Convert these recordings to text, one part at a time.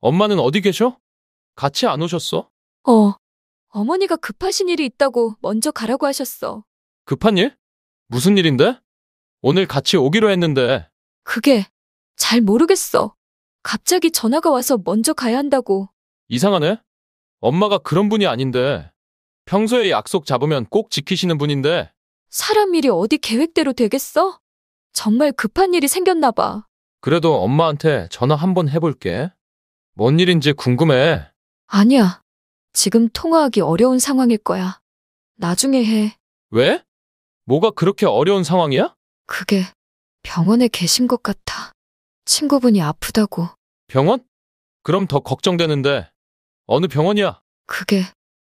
엄마는 어디 계셔? 같이 안 오셨어? 어머니가 급하신 일이 있다고 먼저 가라고 하셨어. 급한 일? 무슨 일인데? 오늘 같이 오기로 했는데. 그게 잘 모르겠어. 갑자기 전화가 와서 먼저 가야 한다고. 이상하네. 엄마가 그런 분이 아닌데. 평소에 약속 잡으면 꼭 지키시는 분인데. 사람 일이 어디 계획대로 되겠어? 정말 급한 일이 생겼나 봐. 그래도 엄마한테 전화 한번 해볼게. 뭔 일인지 궁금해. 아니야. 지금 통화하기 어려운 상황일 거야. 나중에 해. 왜? 뭐가 그렇게 어려운 상황이야? 그게 병원에 계신 것 같아. 친구분이 아프다고. 병원? 그럼 더 걱정되는데. 어느 병원이야? 그게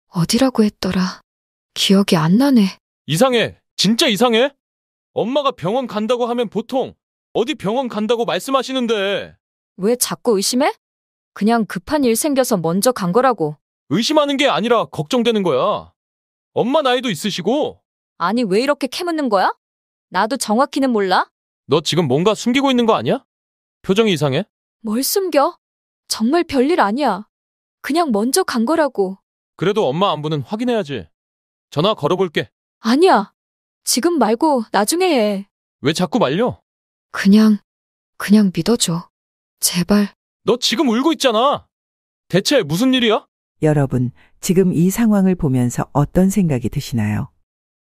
어디라고 했더라. 기억이 안 나네. 이상해. 진짜 이상해. 엄마가 병원 간다고 하면 보통 어디 병원 간다고 말씀하시는데. 왜 자꾸 의심해? 그냥 급한 일 생겨서 먼저 간 거라고. 의심하는 게 아니라 걱정되는 거야. 엄마 나이도 있으시고. 아니, 왜 이렇게 캐묻는 거야? 나도 정확히는 몰라. 너 지금 뭔가 숨기고 있는 거 아니야? 표정이 이상해. 뭘 숨겨? 정말 별일 아니야. 그냥 먼저 간 거라고. 그래도 엄마 안부는 확인해야지. 전화 걸어볼게. 아니야. 지금 말고 나중에 해. 왜 자꾸 말려? 그냥 믿어줘. 제발. 너 지금 울고 있잖아. 대체 무슨 일이야? 여러분, 지금 이 상황을 보면서 어떤 생각이 드시나요?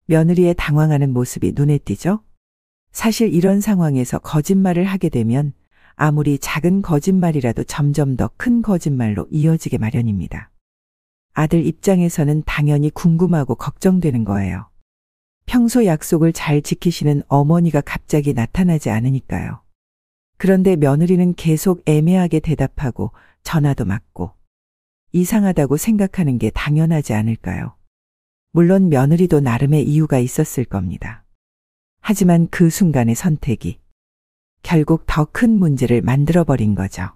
며느리의 당황하는 모습이 눈에 띄죠? 사실 이런 상황에서 거짓말을 하게 되면 아무리 작은 거짓말이라도 점점 더 큰 거짓말로 이어지게 마련입니다. 아들 입장에서는 당연히 궁금하고 걱정되는 거예요. 평소 약속을 잘 지키시는 어머니가 갑자기 나타나지 않으니까요. 그런데 며느리는 계속 애매하게 대답하고 전화도 맞고 이상하다고 생각하는 게 당연하지 않을까요? 물론 며느리도 나름의 이유가 있었을 겁니다. 하지만 그 순간의 선택이 결국 더 큰 문제를 만들어버린 거죠.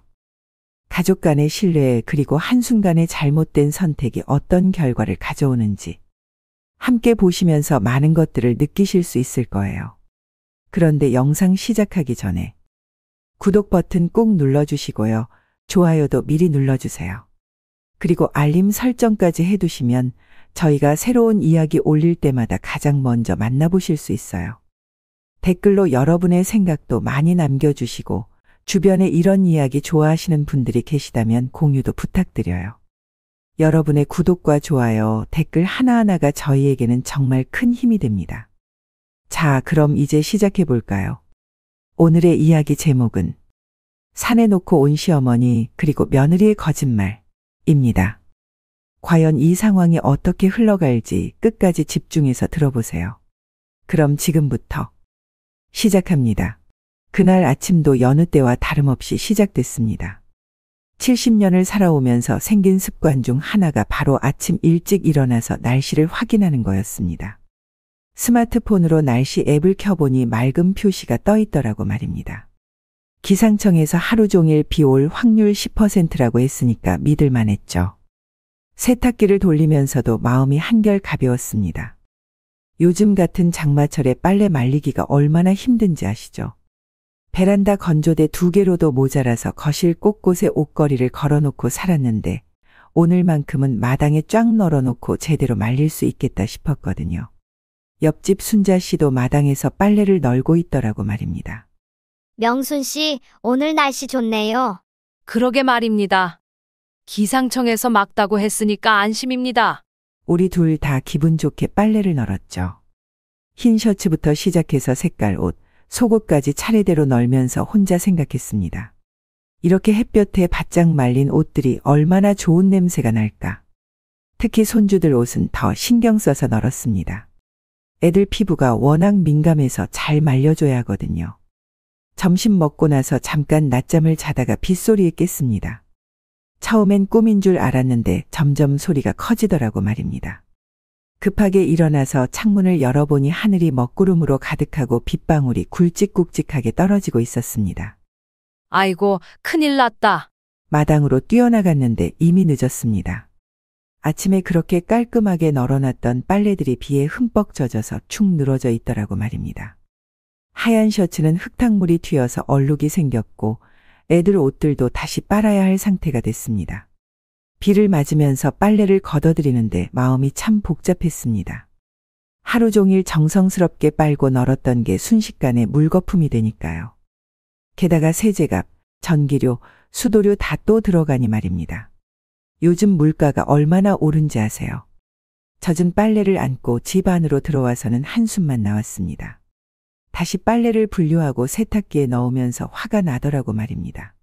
가족 간의 신뢰 그리고 한순간의 잘못된 선택이 어떤 결과를 가져오는지 함께 보시면서 많은 것들을 느끼실 수 있을 거예요. 그런데 영상 시작하기 전에 구독 버튼 꼭 눌러주시고요. 좋아요도 미리 눌러주세요. 그리고 알림 설정까지 해두시면 저희가 새로운 이야기 올릴 때마다 가장 먼저 만나보실 수 있어요. 댓글로 여러분의 생각도 많이 남겨주시고 주변에 이런 이야기 좋아하시는 분들이 계시다면 공유도 부탁드려요. 여러분의 구독과 좋아요, 댓글 하나하나가 저희에게는 정말 큰 힘이 됩니다. 자, 그럼 이제 시작해 볼까요? 오늘의 이야기 제목은 산에 놓고 온 시어머니 그리고 며느리의 거짓말입니다. 과연 이 상황이 어떻게 흘러갈지 끝까지 집중해서 들어보세요. 그럼 지금부터 시작합니다. 그날 아침도 여느 때와 다름없이 시작됐습니다. 70년을 살아오면서 생긴 습관 중 하나가 바로 아침 일찍 일어나서 날씨를 확인하는 거였습니다. 스마트폰으로 날씨 앱을 켜보니 맑은 표시가 떠 있더라고 말입니다. 기상청에서 하루 종일 비 올 확률 10%라고 했으니까 믿을만 했죠. 세탁기를 돌리면서도 마음이 한결 가벼웠습니다. 요즘 같은 장마철에 빨래 말리기가 얼마나 힘든지 아시죠? 베란다 건조대 2개로도 모자라서 거실 곳곳에 옷걸이를 걸어놓고 살았는데 오늘만큼은 마당에 쫙 널어놓고 제대로 말릴 수 있겠다 싶었거든요. 옆집 순자 씨도 마당에서 빨래를 널고 있더라고 말입니다. 명순 씨, 오늘 날씨 좋네요. 그러게 말입니다. 기상청에서 막다고 했으니까 안심입니다. 우리 둘 다 기분 좋게 빨래를 널었죠. 흰 셔츠부터 시작해서 색깔 옷, 속옷까지 차례대로 널면서 혼자 생각했습니다. 이렇게 햇볕에 바짝 말린 옷들이 얼마나 좋은 냄새가 날까. 특히 손주들 옷은 더 신경 써서 널었습니다. 애들 피부가 워낙 민감해서 잘 말려줘야 하거든요. 점심 먹고 나서 잠깐 낮잠을 자다가 빗소리에 깼습니다. 처음엔 꿈인 줄 알았는데 점점 소리가 커지더라고 말입니다. 급하게 일어나서 창문을 열어보니 하늘이 먹구름으로 가득하고 빗방울이 굵직굵직하게 떨어지고 있었습니다. 아이고, 큰일 났다. 마당으로 뛰어나갔는데 이미 늦었습니다. 아침에 그렇게 깔끔하게 널어놨던 빨래들이 비에 흠뻑 젖어서 축 늘어져 있더라고 말입니다. 하얀 셔츠는 흙탕물이 튀어서 얼룩이 생겼고 애들 옷들도 다시 빨아야 할 상태가 됐습니다. 비를 맞으면서 빨래를 걷어들이는데 마음이 참 복잡했습니다. 하루 종일 정성스럽게 빨고 널었던 게 순식간에 물거품이 되니까요. 게다가 세제값, 전기료, 수도료 다 또 들어가니 말입니다. 요즘 물가가 얼마나 오른지 아세요? 젖은 빨래를 안고 집 안으로 들어와서는 한숨만 나왔습니다. 다시 빨래를 분류하고 세탁기에 넣으면서 화가 나더라고 말입니다.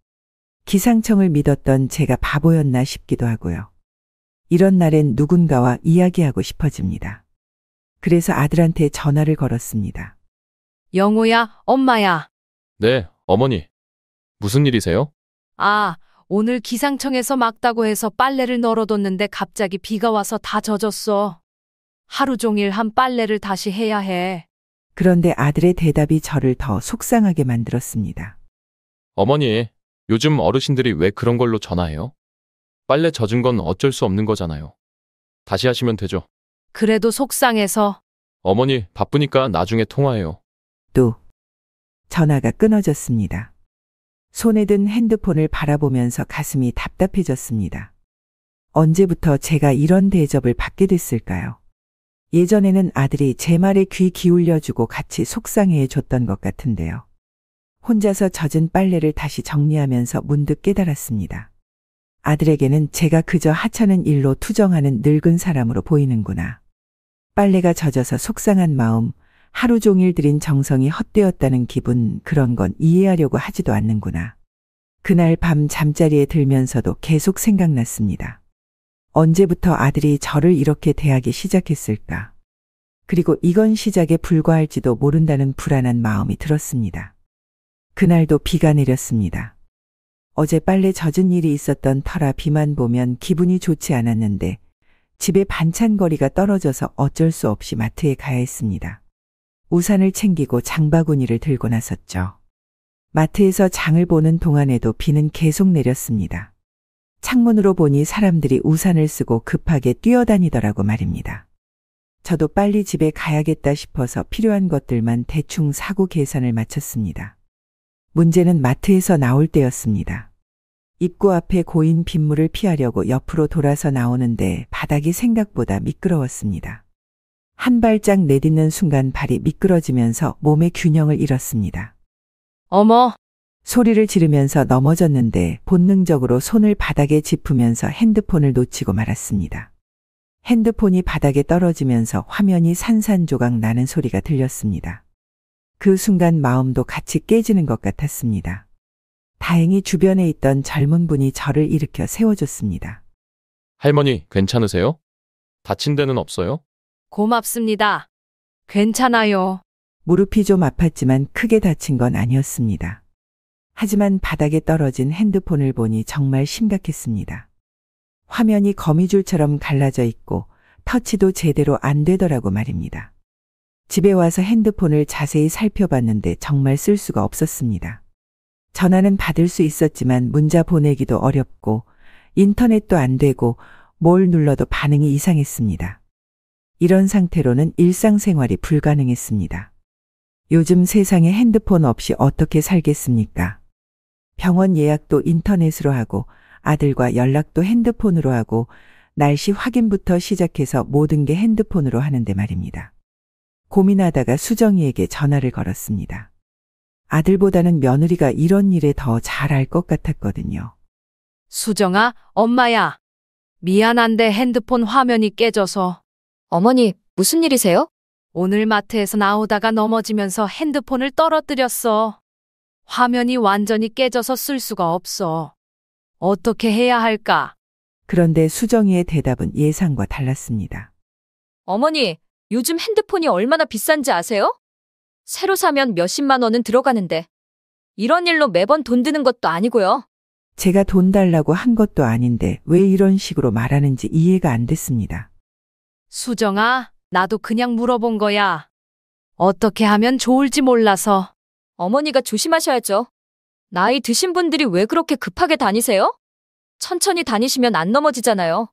기상청을 믿었던 제가 바보였나 싶기도 하고요. 이런 날엔 누군가와 이야기하고 싶어집니다. 그래서 아들한테 전화를 걸었습니다. 영호야, 엄마야. 네, 어머니. 무슨 일이세요? 아, 오늘 기상청에서 막다고 해서 빨래를 널어뒀는데 갑자기 비가 와서 다 젖었어. 하루 종일 한 빨래를 다시 해야 해. 그런데 아들의 대답이 저를 더 속상하게 만들었습니다. 어머니, 요즘 어르신들이 왜 그런 걸로 전화해요? 빨래 젖은 건 어쩔 수 없는 거잖아요. 다시 하시면 되죠. 그래도 속상해서. 어머니, 바쁘니까 나중에 통화해요. 또 전화가 끊어졌습니다. 손에 든 핸드폰을 바라보면서 가슴이 답답해졌습니다. 언제부터 제가 이런 대접을 받게 됐을까요? 예전에는 아들이 제 말에 귀 기울여주고 같이 속상해해 줬던 것 같은데요. 혼자서 젖은 빨래를 다시 정리하면서 문득 깨달았습니다. 아들에게는 제가 그저 하찮은 일로 투정하는 늙은 사람으로 보이는구나. 빨래가 젖어서 속상한 마음, 하루 종일 들인 정성이 헛되었다는 기분, 그런 건 이해하려고 하지도 않는구나. 그날 밤 잠자리에 들면서도 계속 생각났습니다. 언제부터 아들이 저를 이렇게 대하기 시작했을까? 그리고 이건 시작에 불과할지도 모른다는 불안한 마음이 들었습니다. 그날도 비가 내렸습니다. 어제 빨래 젖은 일이 있었던 터라 비만 보면 기분이 좋지 않았는데 집에 반찬거리가 떨어져서 어쩔 수 없이 마트에 가야 했습니다. 우산을 챙기고 장바구니를 들고 나섰죠. 마트에서 장을 보는 동안에도 비는 계속 내렸습니다. 창문으로 보니 사람들이 우산을 쓰고 급하게 뛰어다니더라고 말입니다. 저도 빨리 집에 가야겠다 싶어서 필요한 것들만 대충 사고 계산을 마쳤습니다. 문제는 마트에서 나올 때였습니다. 입구 앞에 고인 빗물을 피하려고 옆으로 돌아서 나오는데 바닥이 생각보다 미끄러웠습니다. 한 발짝 내딛는 순간 발이 미끄러지면서 몸의 균형을 잃었습니다. 어머, 소리를 지르면서 넘어졌는데 본능적으로 손을 바닥에 짚으면서 핸드폰을 놓치고 말았습니다. 핸드폰이 바닥에 떨어지면서 화면이 산산조각 나는 소리가 들렸습니다. 그 순간 마음도 같이 깨지는 것 같았습니다. 다행히 주변에 있던 젊은 분이 저를 일으켜 세워줬습니다. 할머니, 괜찮으세요? 다친 데는 없어요? 고맙습니다. 괜찮아요. 무릎이 좀 아팠지만 크게 다친 건 아니었습니다. 하지만 바닥에 떨어진 핸드폰을 보니 정말 심각했습니다. 화면이 거미줄처럼 갈라져 있고 터치도 제대로 안 되더라고 말입니다. 집에 와서 핸드폰을 자세히 살펴봤는데 정말 쓸 수가 없었습니다. 전화는 받을 수 있었지만 문자 보내기도 어렵고 인터넷도 안 되고 뭘 눌러도 반응이 이상했습니다. 이런 상태로는 일상생활이 불가능했습니다. 요즘 세상에 핸드폰 없이 어떻게 살겠습니까? 병원 예약도 인터넷으로 하고 아들과 연락도 핸드폰으로 하고 날씨 확인부터 시작해서 모든 게 핸드폰으로 하는데 말입니다. 고민하다가 수정이에게 전화를 걸었습니다. 아들보다는 며느리가 이런 일에 더 잘할 것 같았거든요. 수정아, 엄마야. 미안한데 핸드폰 화면이 깨져서. 어머니, 무슨 일이세요? 오늘 마트에서 나오다가 넘어지면서 핸드폰을 떨어뜨렸어. 화면이 완전히 깨져서 쓸 수가 없어. 어떻게 해야 할까? 그런데 수정이의 대답은 예상과 달랐습니다. 어머니, 요즘 핸드폰이 얼마나 비싼지 아세요? 새로 사면 몇십만 원은 들어가는데. 이런 일로 매번 돈 드는 것도 아니고요. 제가 돈 달라고 한 것도 아닌데 왜 이런 식으로 말하는지 이해가 안 됐습니다. 수정아, 나도 그냥 물어본 거야. 어떻게 하면 좋을지 몰라서. 어머니가 조심하셔야죠. 나이 드신 분들이 왜 그렇게 급하게 다니세요? 천천히 다니시면 안 넘어지잖아요.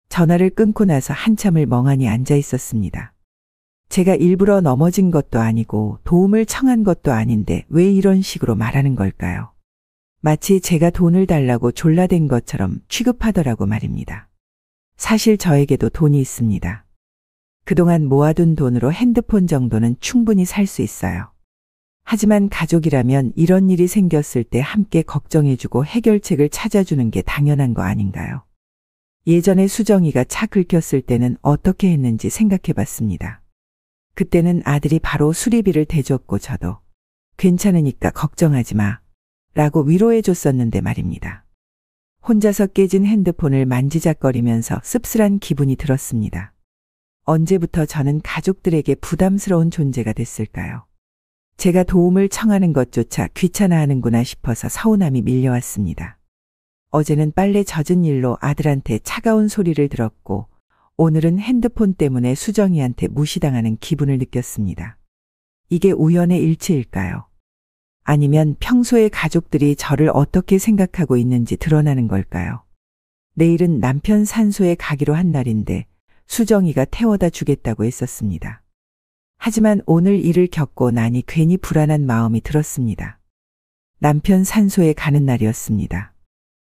전화를 끊고 나서 한참을 멍하니 앉아 있었습니다. 제가 일부러 넘어진 것도 아니고 도움을 청한 것도 아닌데 왜 이런 식으로 말하는 걸까요? 마치 제가 돈을 달라고 졸라댄 것처럼 취급하더라고 말입니다. 사실 저에게도 돈이 있습니다. 그동안 모아둔 돈으로 핸드폰 정도는 충분히 살 수 있어요. 하지만 가족이라면 이런 일이 생겼을 때 함께 걱정해주고 해결책을 찾아주는 게 당연한 거 아닌가요? 예전에 수정이가 차 긁혔을 때는 어떻게 했는지 생각해 봤습니다. 그때는 아들이 바로 수리비를 대줬고 저도 괜찮으니까 걱정하지 마 라고 위로해 줬었는데 말입니다. 혼자서 깨진 핸드폰을 만지작거리면서 씁쓸한 기분이 들었습니다. 언제부터 저는 가족들에게 부담스러운 존재가 됐을까요? 제가 도움을 청하는 것조차 귀찮아하는구나 싶어서 서운함이 밀려왔습니다. 어제는 빨래 젖은 일로 아들한테 차가운 소리를 들었고 오늘은 핸드폰 때문에 수정이한테 무시당하는 기분을 느꼈습니다. 이게 우연의 일치일까요? 아니면 평소에 가족들이 저를 어떻게 생각하고 있는지 드러나는 걸까요? 내일은 남편 산소에 가기로 한 날인데 수정이가 태워다 주겠다고 했었습니다. 하지만 오늘 일을 겪고 나니 괜히 불안한 마음이 들었습니다. 남편 산소에 가는 날이었습니다.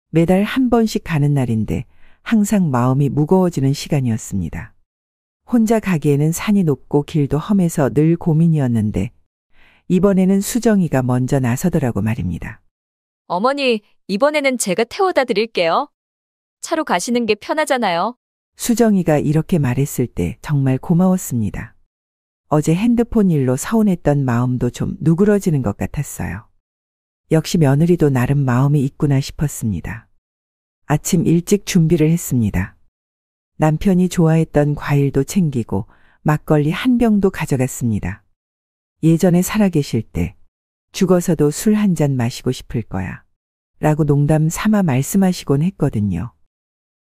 매달 한 번씩 가는 날인데 항상 마음이 무거워지는 시간이었습니다. 혼자 가기에는 산이 높고 길도 험해서 늘 고민이었는데 이번에는 수정이가 먼저 나서더라고 말입니다. 어머니, 이번에는 제가 태워다 드릴게요. 차로 가시는 게 편하잖아요. 수정이가 이렇게 말했을 때 정말 고마웠습니다. 어제 핸드폰 일로 서운했던 마음도 좀 누그러지는 것 같았어요. 역시 며느리도 나름 마음이 있구나 싶었습니다. 아침 일찍 준비를 했습니다. 남편이 좋아했던 과일도 챙기고 막걸리 한 병도 가져갔습니다. 예전에 살아계실 때 죽어서도 술 한 잔 마시고 싶을 거야 라고 농담 삼아 말씀하시곤 했거든요.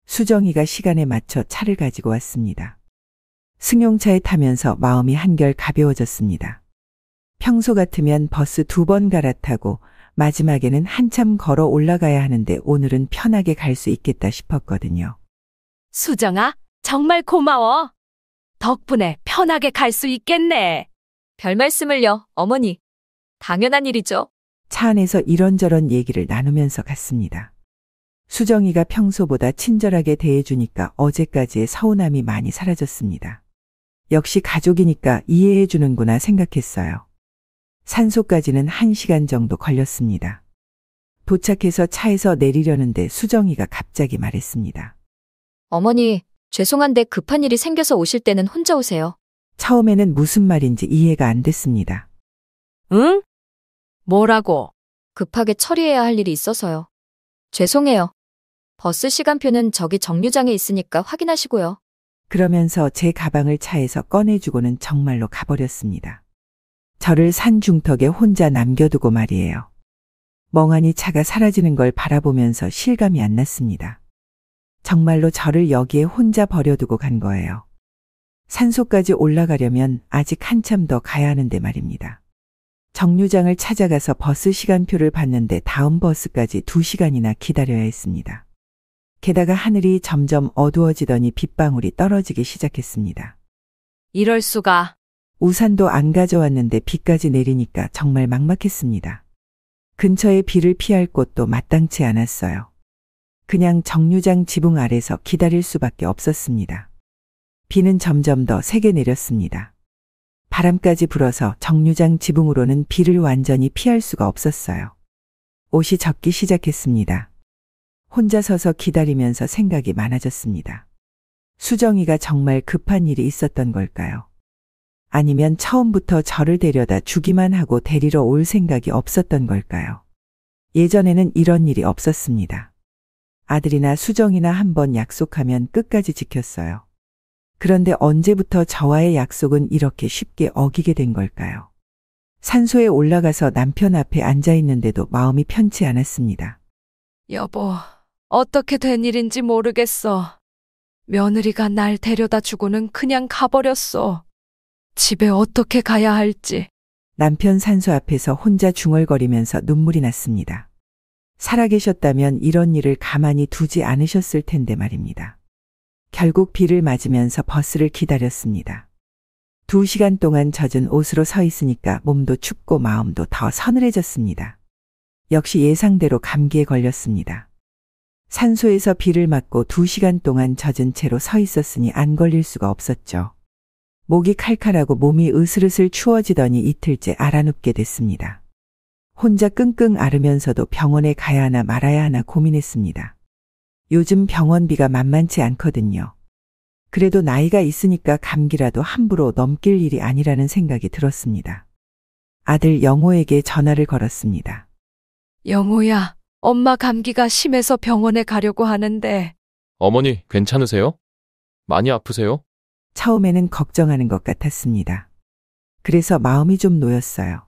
수정이가 시간에 맞춰 차를 가지고 왔습니다. 승용차에 타면서 마음이 한결 가벼워졌습니다. 평소 같으면 버스 2번 갈아타고 마지막에는 한참 걸어 올라가야 하는데 오늘은 편하게 갈 수 있겠다 싶었거든요. 수정아, 정말 고마워. 덕분에 편하게 갈 수 있겠네. 별 말씀을요, 어머니. 당연한 일이죠. 차 안에서 이런저런 얘기를 나누면서 갔습니다. 수정이가 평소보다 친절하게 대해주니까 어제까지의 서운함이 많이 사라졌습니다. 역시 가족이니까 이해해 주는구나 생각했어요. 산소까지는 1시간 정도 걸렸습니다. 도착해서 차에서 내리려는데 수정이가 갑자기 말했습니다. 어머니, 죄송한데 급한 일이 생겨서 오실 때는 혼자 오세요. 처음에는 무슨 말인지 이해가 안 됐습니다. 응? 뭐라고? 급하게 처리해야 할 일이 있어서요. 죄송해요. 버스 시간표는 저기 정류장에 있으니까 확인하시고요. 그러면서 제 가방을 차에서 꺼내주고는 정말로 가버렸습니다. 저를 산 중턱에 혼자 남겨두고 말이에요. 멍하니 차가 사라지는 걸 바라보면서 실감이 안 났습니다. 정말로 저를 여기에 혼자 버려두고 간 거예요. 산소까지 올라가려면 아직 한참 더 가야 하는데 말입니다. 정류장을 찾아가서 버스 시간표를 봤는데 다음 버스까지 2시간이나 기다려야 했습니다. 게다가 하늘이 점점 어두워지더니 빗방울이 떨어지기 시작했습니다. 이럴 수가. 우산도 안 가져왔는데 비까지 내리니까 정말 막막했습니다. 근처에 비를 피할 곳도 마땅치 않았어요. 그냥 정류장 지붕 아래서 기다릴 수밖에 없었습니다. 비는 점점 더 세게 내렸습니다. 바람까지 불어서 정류장 지붕으로는 비를 완전히 피할 수가 없었어요. 옷이 젖기 시작했습니다. 혼자 서서 기다리면서 생각이 많아졌습니다. 수정이가 정말 급한 일이 있었던 걸까요? 아니면 처음부터 저를 데려다 주기만 하고 데리러 올 생각이 없었던 걸까요? 예전에는 이런 일이 없었습니다. 아들이나 수정이나 한번 약속하면 끝까지 지켰어요. 그런데 언제부터 저와의 약속은 이렇게 쉽게 어기게 된 걸까요? 산소에 올라가서 남편 앞에 앉아 있는데도 마음이 편치 않았습니다. 여보, 어떻게 된 일인지 모르겠어. 며느리가 날 데려다 주고는 그냥 가버렸어. 집에 어떻게 가야 할지. 남편 산소 앞에서 혼자 중얼거리면서 눈물이 났습니다. 살아계셨다면 이런 일을 가만히 두지 않으셨을 텐데 말입니다. 결국 비를 맞으면서 버스를 기다렸습니다. 2시간 동안 젖은 옷으로 서 있으니까 몸도 춥고 마음도 더 서늘해졌습니다. 역시 예상대로 감기에 걸렸습니다. 산소에서 비를 맞고 2시간 동안 젖은 채로 서 있었으니 안 걸릴 수가 없었죠. 목이 칼칼하고 몸이 으슬으슬 추워지더니 이틀째 알아눕게 됐습니다. 혼자 끙끙 앓으면서도 병원에 가야 하나 말아야 하나 고민했습니다. 요즘 병원비가 만만치 않거든요. 그래도 나이가 있으니까 감기라도 함부로 넘길 일이 아니라는 생각이 들었습니다. 아들 영호에게 전화를 걸었습니다. 영호야, 엄마 감기가 심해서 병원에 가려고 하는데. 어머니, 괜찮으세요? 많이 아프세요? 처음에는 걱정하는 것 같았습니다. 그래서 마음이 좀 놓였어요.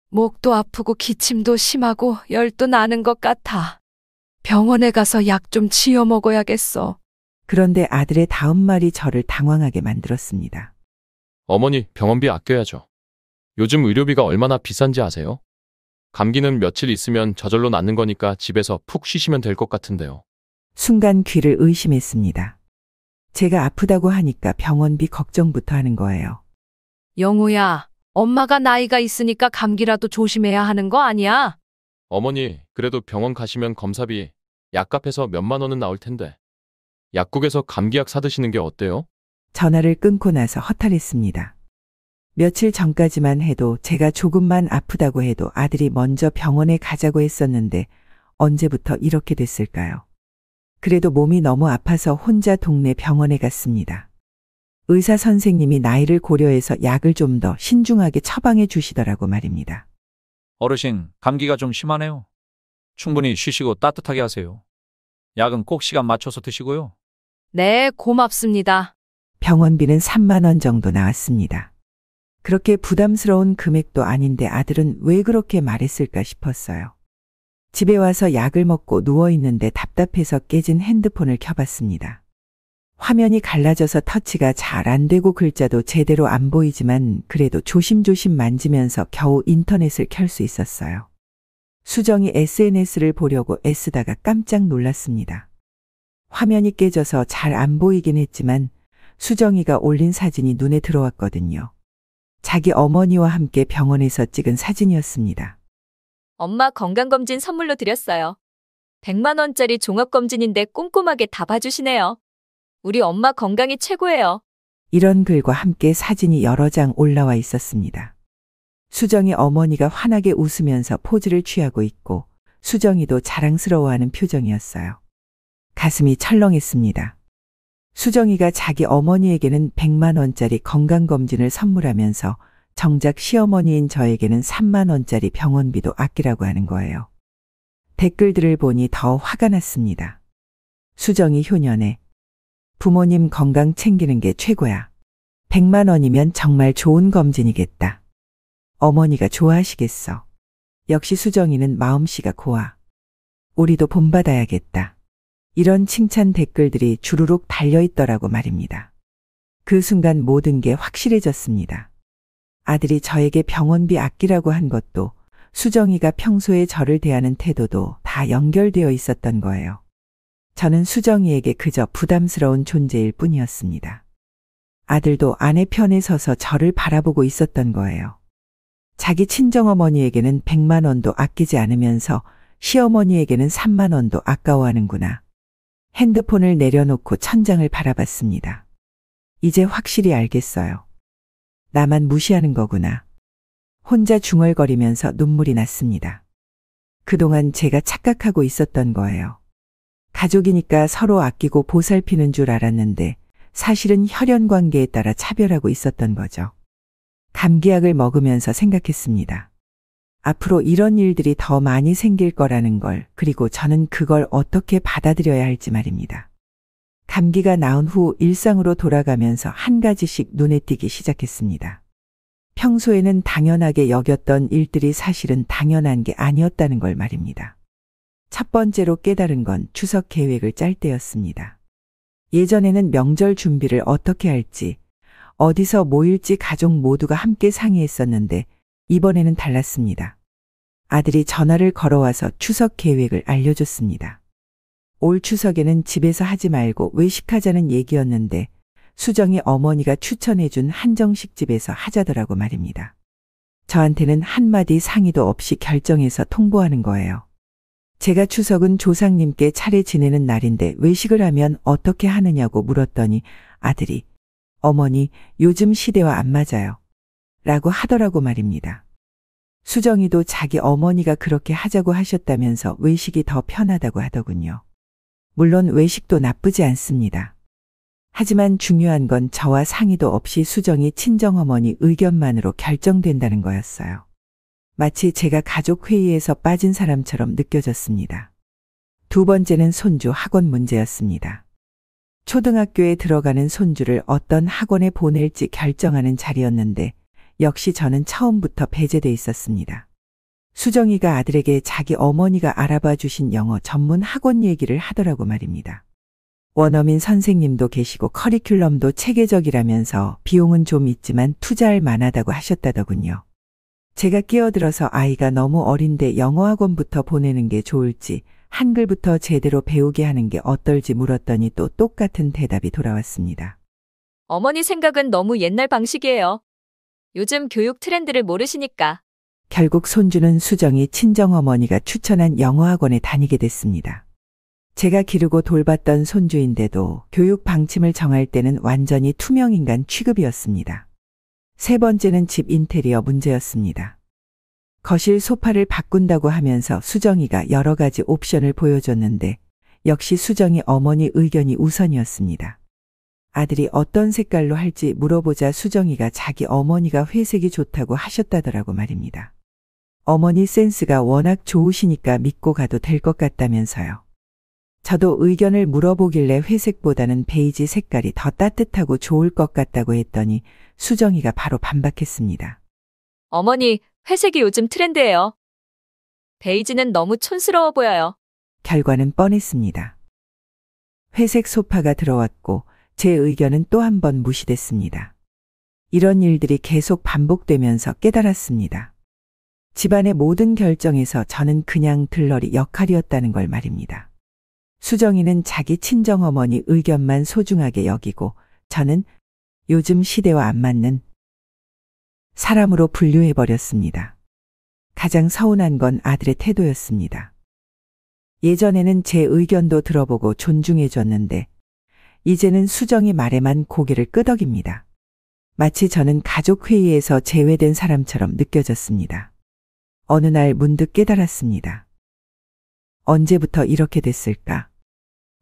목도 아프고 기침도 심하고 열도 나는 것 같아. 병원에 가서 약 좀 지어 먹어야겠어. 그런데 아들의 다음 말이 저를 당황하게 만들었습니다. 어머니, 병원비 아껴야죠. 요즘 의료비가 얼마나 비싼지 아세요? 감기는 며칠 있으면 저절로 낫는 거니까 집에서 푹 쉬시면 될 것 같은데요. 순간 귀를 의심했습니다. 제가 아프다고 하니까 병원비 걱정부터 하는 거예요. 영호야, 엄마가 나이가 있으니까 감기라도 조심해야 하는 거 아니야? 어머니, 그래도 병원 가시면 검사비, 약값해서 몇만 원은 나올 텐데. 약국에서 감기약 사드시는 게 어때요? 전화를 끊고 나서 허탈했습니다. 며칠 전까지만 해도 제가 조금만 아프다고 해도 아들이 먼저 병원에 가자고 했었는데 언제부터 이렇게 됐을까요? 그래도 몸이 너무 아파서 혼자 동네 병원에 갔습니다. 의사 선생님이 나이를 고려해서 약을 좀 더 신중하게 처방해 주시더라고 말입니다. 어르신, 감기가 좀 심하네요. 충분히 쉬시고 따뜻하게 하세요. 약은 꼭 시간 맞춰서 드시고요. 네, 고맙습니다. 병원비는 3만 원 정도 나왔습니다. 그렇게 부담스러운 금액도 아닌데 아들은 왜 그렇게 말했을까 싶었어요. 집에 와서 약을 먹고 누워있는데 답답해서 깨진 핸드폰을 켜봤습니다. 화면이 갈라져서 터치가 잘 안 되고 글자도 제대로 안 보이지만 그래도 조심조심 만지면서 겨우 인터넷을 켤 수 있었어요. 수정이 SNS를 보려고 애쓰다가 깜짝 놀랐습니다. 화면이 깨져서 잘 안 보이긴 했지만 수정이가 올린 사진이 눈에 들어왔거든요. 자기 어머니와 함께 병원에서 찍은 사진이었습니다. 엄마 건강검진 선물로 드렸어요. 100만 원짜리 종합검진인데 꼼꼼하게 다 봐주시네요. 우리 엄마 건강이 최고예요. 이런 글과 함께 사진이 여러 장 올라와 있었습니다. 수정이 어머니가 환하게 웃으면서 포즈를 취하고 있고 수정이도 자랑스러워하는 표정이었어요. 가슴이 철렁했습니다. 수정이가 자기 어머니에게는 100만 원짜리 건강검진을 선물하면서 정작 시어머니인 저에게는 3만 원짜리 병원비도 아끼라고 하는 거예요. 댓글들을 보니 더 화가 났습니다. 수정이 효년에 부모님 건강 챙기는 게 최고야. 100만 원이면 정말 좋은 검진이겠다. 어머니가 좋아하시겠어. 역시 수정이는 마음씨가 고와. 우리도 본받아야겠다. 이런 칭찬 댓글들이 주르륵 달려있더라고 말입니다. 그 순간 모든 게 확실해졌습니다. 아들이 저에게 병원비 아끼라고 한 것도 수정이가 평소에 저를 대하는 태도도 다 연결되어 있었던 거예요. 저는 수정이에게 그저 부담스러운 존재일 뿐이었습니다. 아들도 아내 편에 서서 저를 바라보고 있었던 거예요. 자기 친정어머니에게는 100만 원도 아끼지 않으면서 시어머니에게는 3만 원도 아까워하는구나. 핸드폰을 내려놓고 천장을 바라봤습니다. 이제 확실히 알겠어요. 나만 무시하는 거구나. 혼자 중얼거리면서 눈물이 났습니다. 그동안 제가 착각하고 있었던 거예요. 가족이니까 서로 아끼고 보살피는 줄 알았는데 사실은 혈연 관계에 따라 차별하고 있었던 거죠. 감기약을 먹으면서 생각했습니다. 앞으로 이런 일들이 더 많이 생길 거라는 걸, 그리고 저는 그걸 어떻게 받아들여야 할지 말입니다. 감기가 나은 후 일상으로 돌아가면서 한 가지씩 눈에 띄기 시작했습니다. 평소에는 당연하게 여겼던 일들이 사실은 당연한 게 아니었다는 걸 말입니다. 첫 번째로 깨달은 건 추석 계획을 짤 때였습니다. 예전에는 명절 준비를 어떻게 할지, 어디서 모일지 가족 모두가 함께 상의했었는데 이번에는 달랐습니다. 아들이 전화를 걸어와서 추석 계획을 알려줬습니다. 올 추석에는 집에서 하지 말고 외식하자는 얘기였는데 수정이 어머니가 추천해준 한정식 집에서 하자더라고 말입니다. 저한테는 한마디 상의도 없이 결정해서 통보하는 거예요. 제가 추석은 조상님께 차례 지내는 날인데 외식을 하면 어떻게 하느냐고 물었더니 아들이 어머니 요즘 시대와 안 맞아요. 라고 하더라고 말입니다. 수정이도 자기 어머니가 그렇게 하자고 하셨다면서 외식이 더 편하다고 하더군요. 물론 외식도 나쁘지 않습니다. 하지만 중요한 건 저와 상의도 없이 수정이 친정어머니 의견만으로 결정된다는 거였어요. 마치 제가 가족회의에서 빠진 사람처럼 느껴졌습니다. 두 번째는 손주 학원 문제였습니다. 초등학교에 들어가는 손주를 어떤 학원에 보낼지 결정하는 자리였는데 역시 저는 처음부터 배제돼 있었습니다. 수정이가 아들에게 자기 어머니가 알아봐 주신 영어 전문 학원 얘기를 하더라고 말입니다. 원어민 선생님도 계시고 커리큘럼도 체계적이라면서 비용은 좀 있지만 투자할 만하다고 하셨다더군요. 제가 끼어들어서 아이가 너무 어린데 영어학원부터 보내는 게 좋을지 한글부터 제대로 배우게 하는 게 어떨지 물었더니 또 똑같은 대답이 돌아왔습니다. 어머니 생각은 너무 옛날 방식이에요. 요즘 교육 트렌드를 모르시니까. 결국 손주는 수정이 친정어머니가 추천한 영어학원에 다니게 됐습니다. 제가 기르고 돌봤던 손주인데도 교육 방침을 정할 때는 완전히 투명인간 취급이었습니다. 세 번째는 집 인테리어 문제였습니다. 거실 소파를 바꾼다고 하면서 수정이가 여러 가지 옵션을 보여줬는데 역시 수정이 어머니 의견이 우선이었습니다. 아들이 어떤 색깔로 할지 물어보자 수정이가 자기 어머니가 회색이 좋다고 하셨다더라고 말입니다. 어머니 센스가 워낙 좋으시니까 믿고 가도 될 것 같다면서요. 저도 의견을 물어보길래 회색보다는 베이지 색깔이 더 따뜻하고 좋을 것 같다고 했더니 수정이가 바로 반박했습니다. 어머니, 회색이 요즘 트렌드예요. 베이지는 너무 촌스러워 보여요. 결과는 뻔했습니다. 회색 소파가 들어왔고 제 의견은 또 한 번 무시됐습니다. 이런 일들이 계속 반복되면서 깨달았습니다. 집안의 모든 결정에서 저는 그냥 들러리 역할이었다는 걸 말입니다. 수정이는 자기 친정어머니 의견만 소중하게 여기고 저는 요즘 시대와 안 맞는 사람으로 분류해버렸습니다. 가장 서운한 건 아들의 태도였습니다. 예전에는 제 의견도 들어보고 존중해줬는데 이제는 수정이 말에만 고개를 끄덕입니다. 마치 저는 가족회의에서 제외된 사람처럼 느껴졌습니다. 어느 날 문득 깨달았습니다. 언제부터 이렇게 됐을까?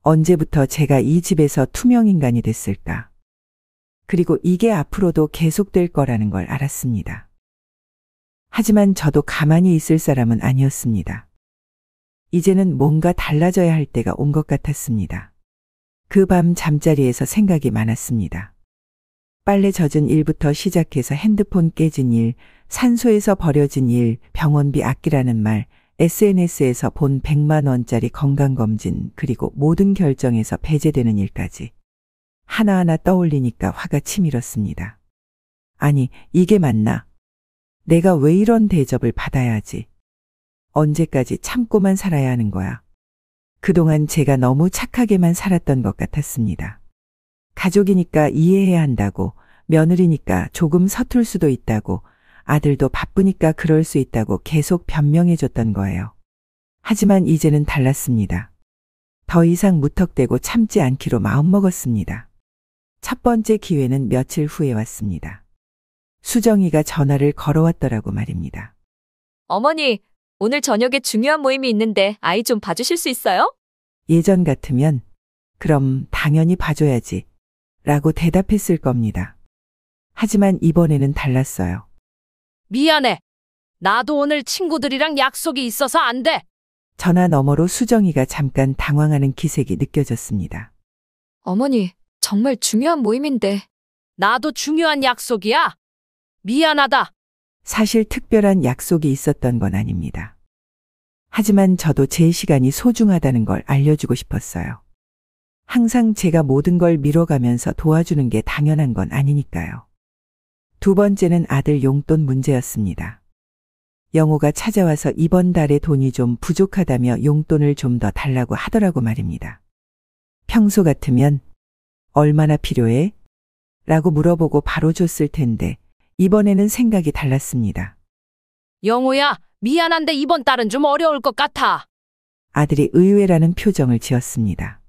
언제부터 제가 이 집에서 투명인간이 됐을까? 그리고 이게 앞으로도 계속될 거라는 걸 알았습니다. 하지만 저도 가만히 있을 사람은 아니었습니다. 이제는 뭔가 달라져야 할 때가 온 것 같았습니다. 그 밤 잠자리에서 생각이 많았습니다. 빨래 젖은 일부터 시작해서 핸드폰 깨진 일, 산소에서 버려진 일, 병원비 아끼라는 말, SNS에서 본 100만 원짜리 건강검진, 그리고 모든 결정에서 배제되는 일까지. 하나하나 떠올리니까 화가 치밀었습니다. 아니, 이게 맞나? 내가 왜 이런 대접을 받아야 하지? 언제까지 참고만 살아야 하는 거야? 그동안 제가 너무 착하게만 살았던 것 같았습니다. 가족이니까 이해해야 한다고, 며느리니까 조금 서툴 수도 있다고, 아들도 바쁘니까 그럴 수 있다고 계속 변명해줬던 거예요. 하지만 이제는 달랐습니다. 더 이상 무턱대고 참지 않기로 마음먹었습니다. 첫 번째 기회는 며칠 후에 왔습니다. 수정이가 전화를 걸어왔더라고 말입니다. 어머니, 오늘 저녁에 중요한 모임이 있는데 아이 좀 봐주실 수 있어요? 예전 같으면 그럼 당연히 봐줘야지 라고 대답했을 겁니다. 하지만 이번에는 달랐어요. 미안해. 나도 오늘 친구들이랑 약속이 있어서 안 돼. 전화 너머로 수정이가 잠깐 당황하는 기색이 느껴졌습니다. 어머니, 정말 중요한 모임인데. 나도 중요한 약속이야. 미안하다. 사실 특별한 약속이 있었던 건 아닙니다. 하지만 저도 제 시간이 소중하다는 걸 알려주고 싶었어요. 항상 제가 모든 걸 미뤄가면서 도와주는 게 당연한 건 아니니까요. 두 번째는 아들 용돈 문제였습니다. 영호가 찾아와서 이번 달에 돈이 좀 부족하다며 용돈을 좀 더 달라고 하더라고 말입니다. 평소 같으면 얼마나 필요해? 라고 물어보고 바로 줬을 텐데 이번에는 생각이 달랐습니다. 영호야, 미안한데 이번 달은 좀 어려울 것 같아. 아들이 의외라는 표정을 지었습니다.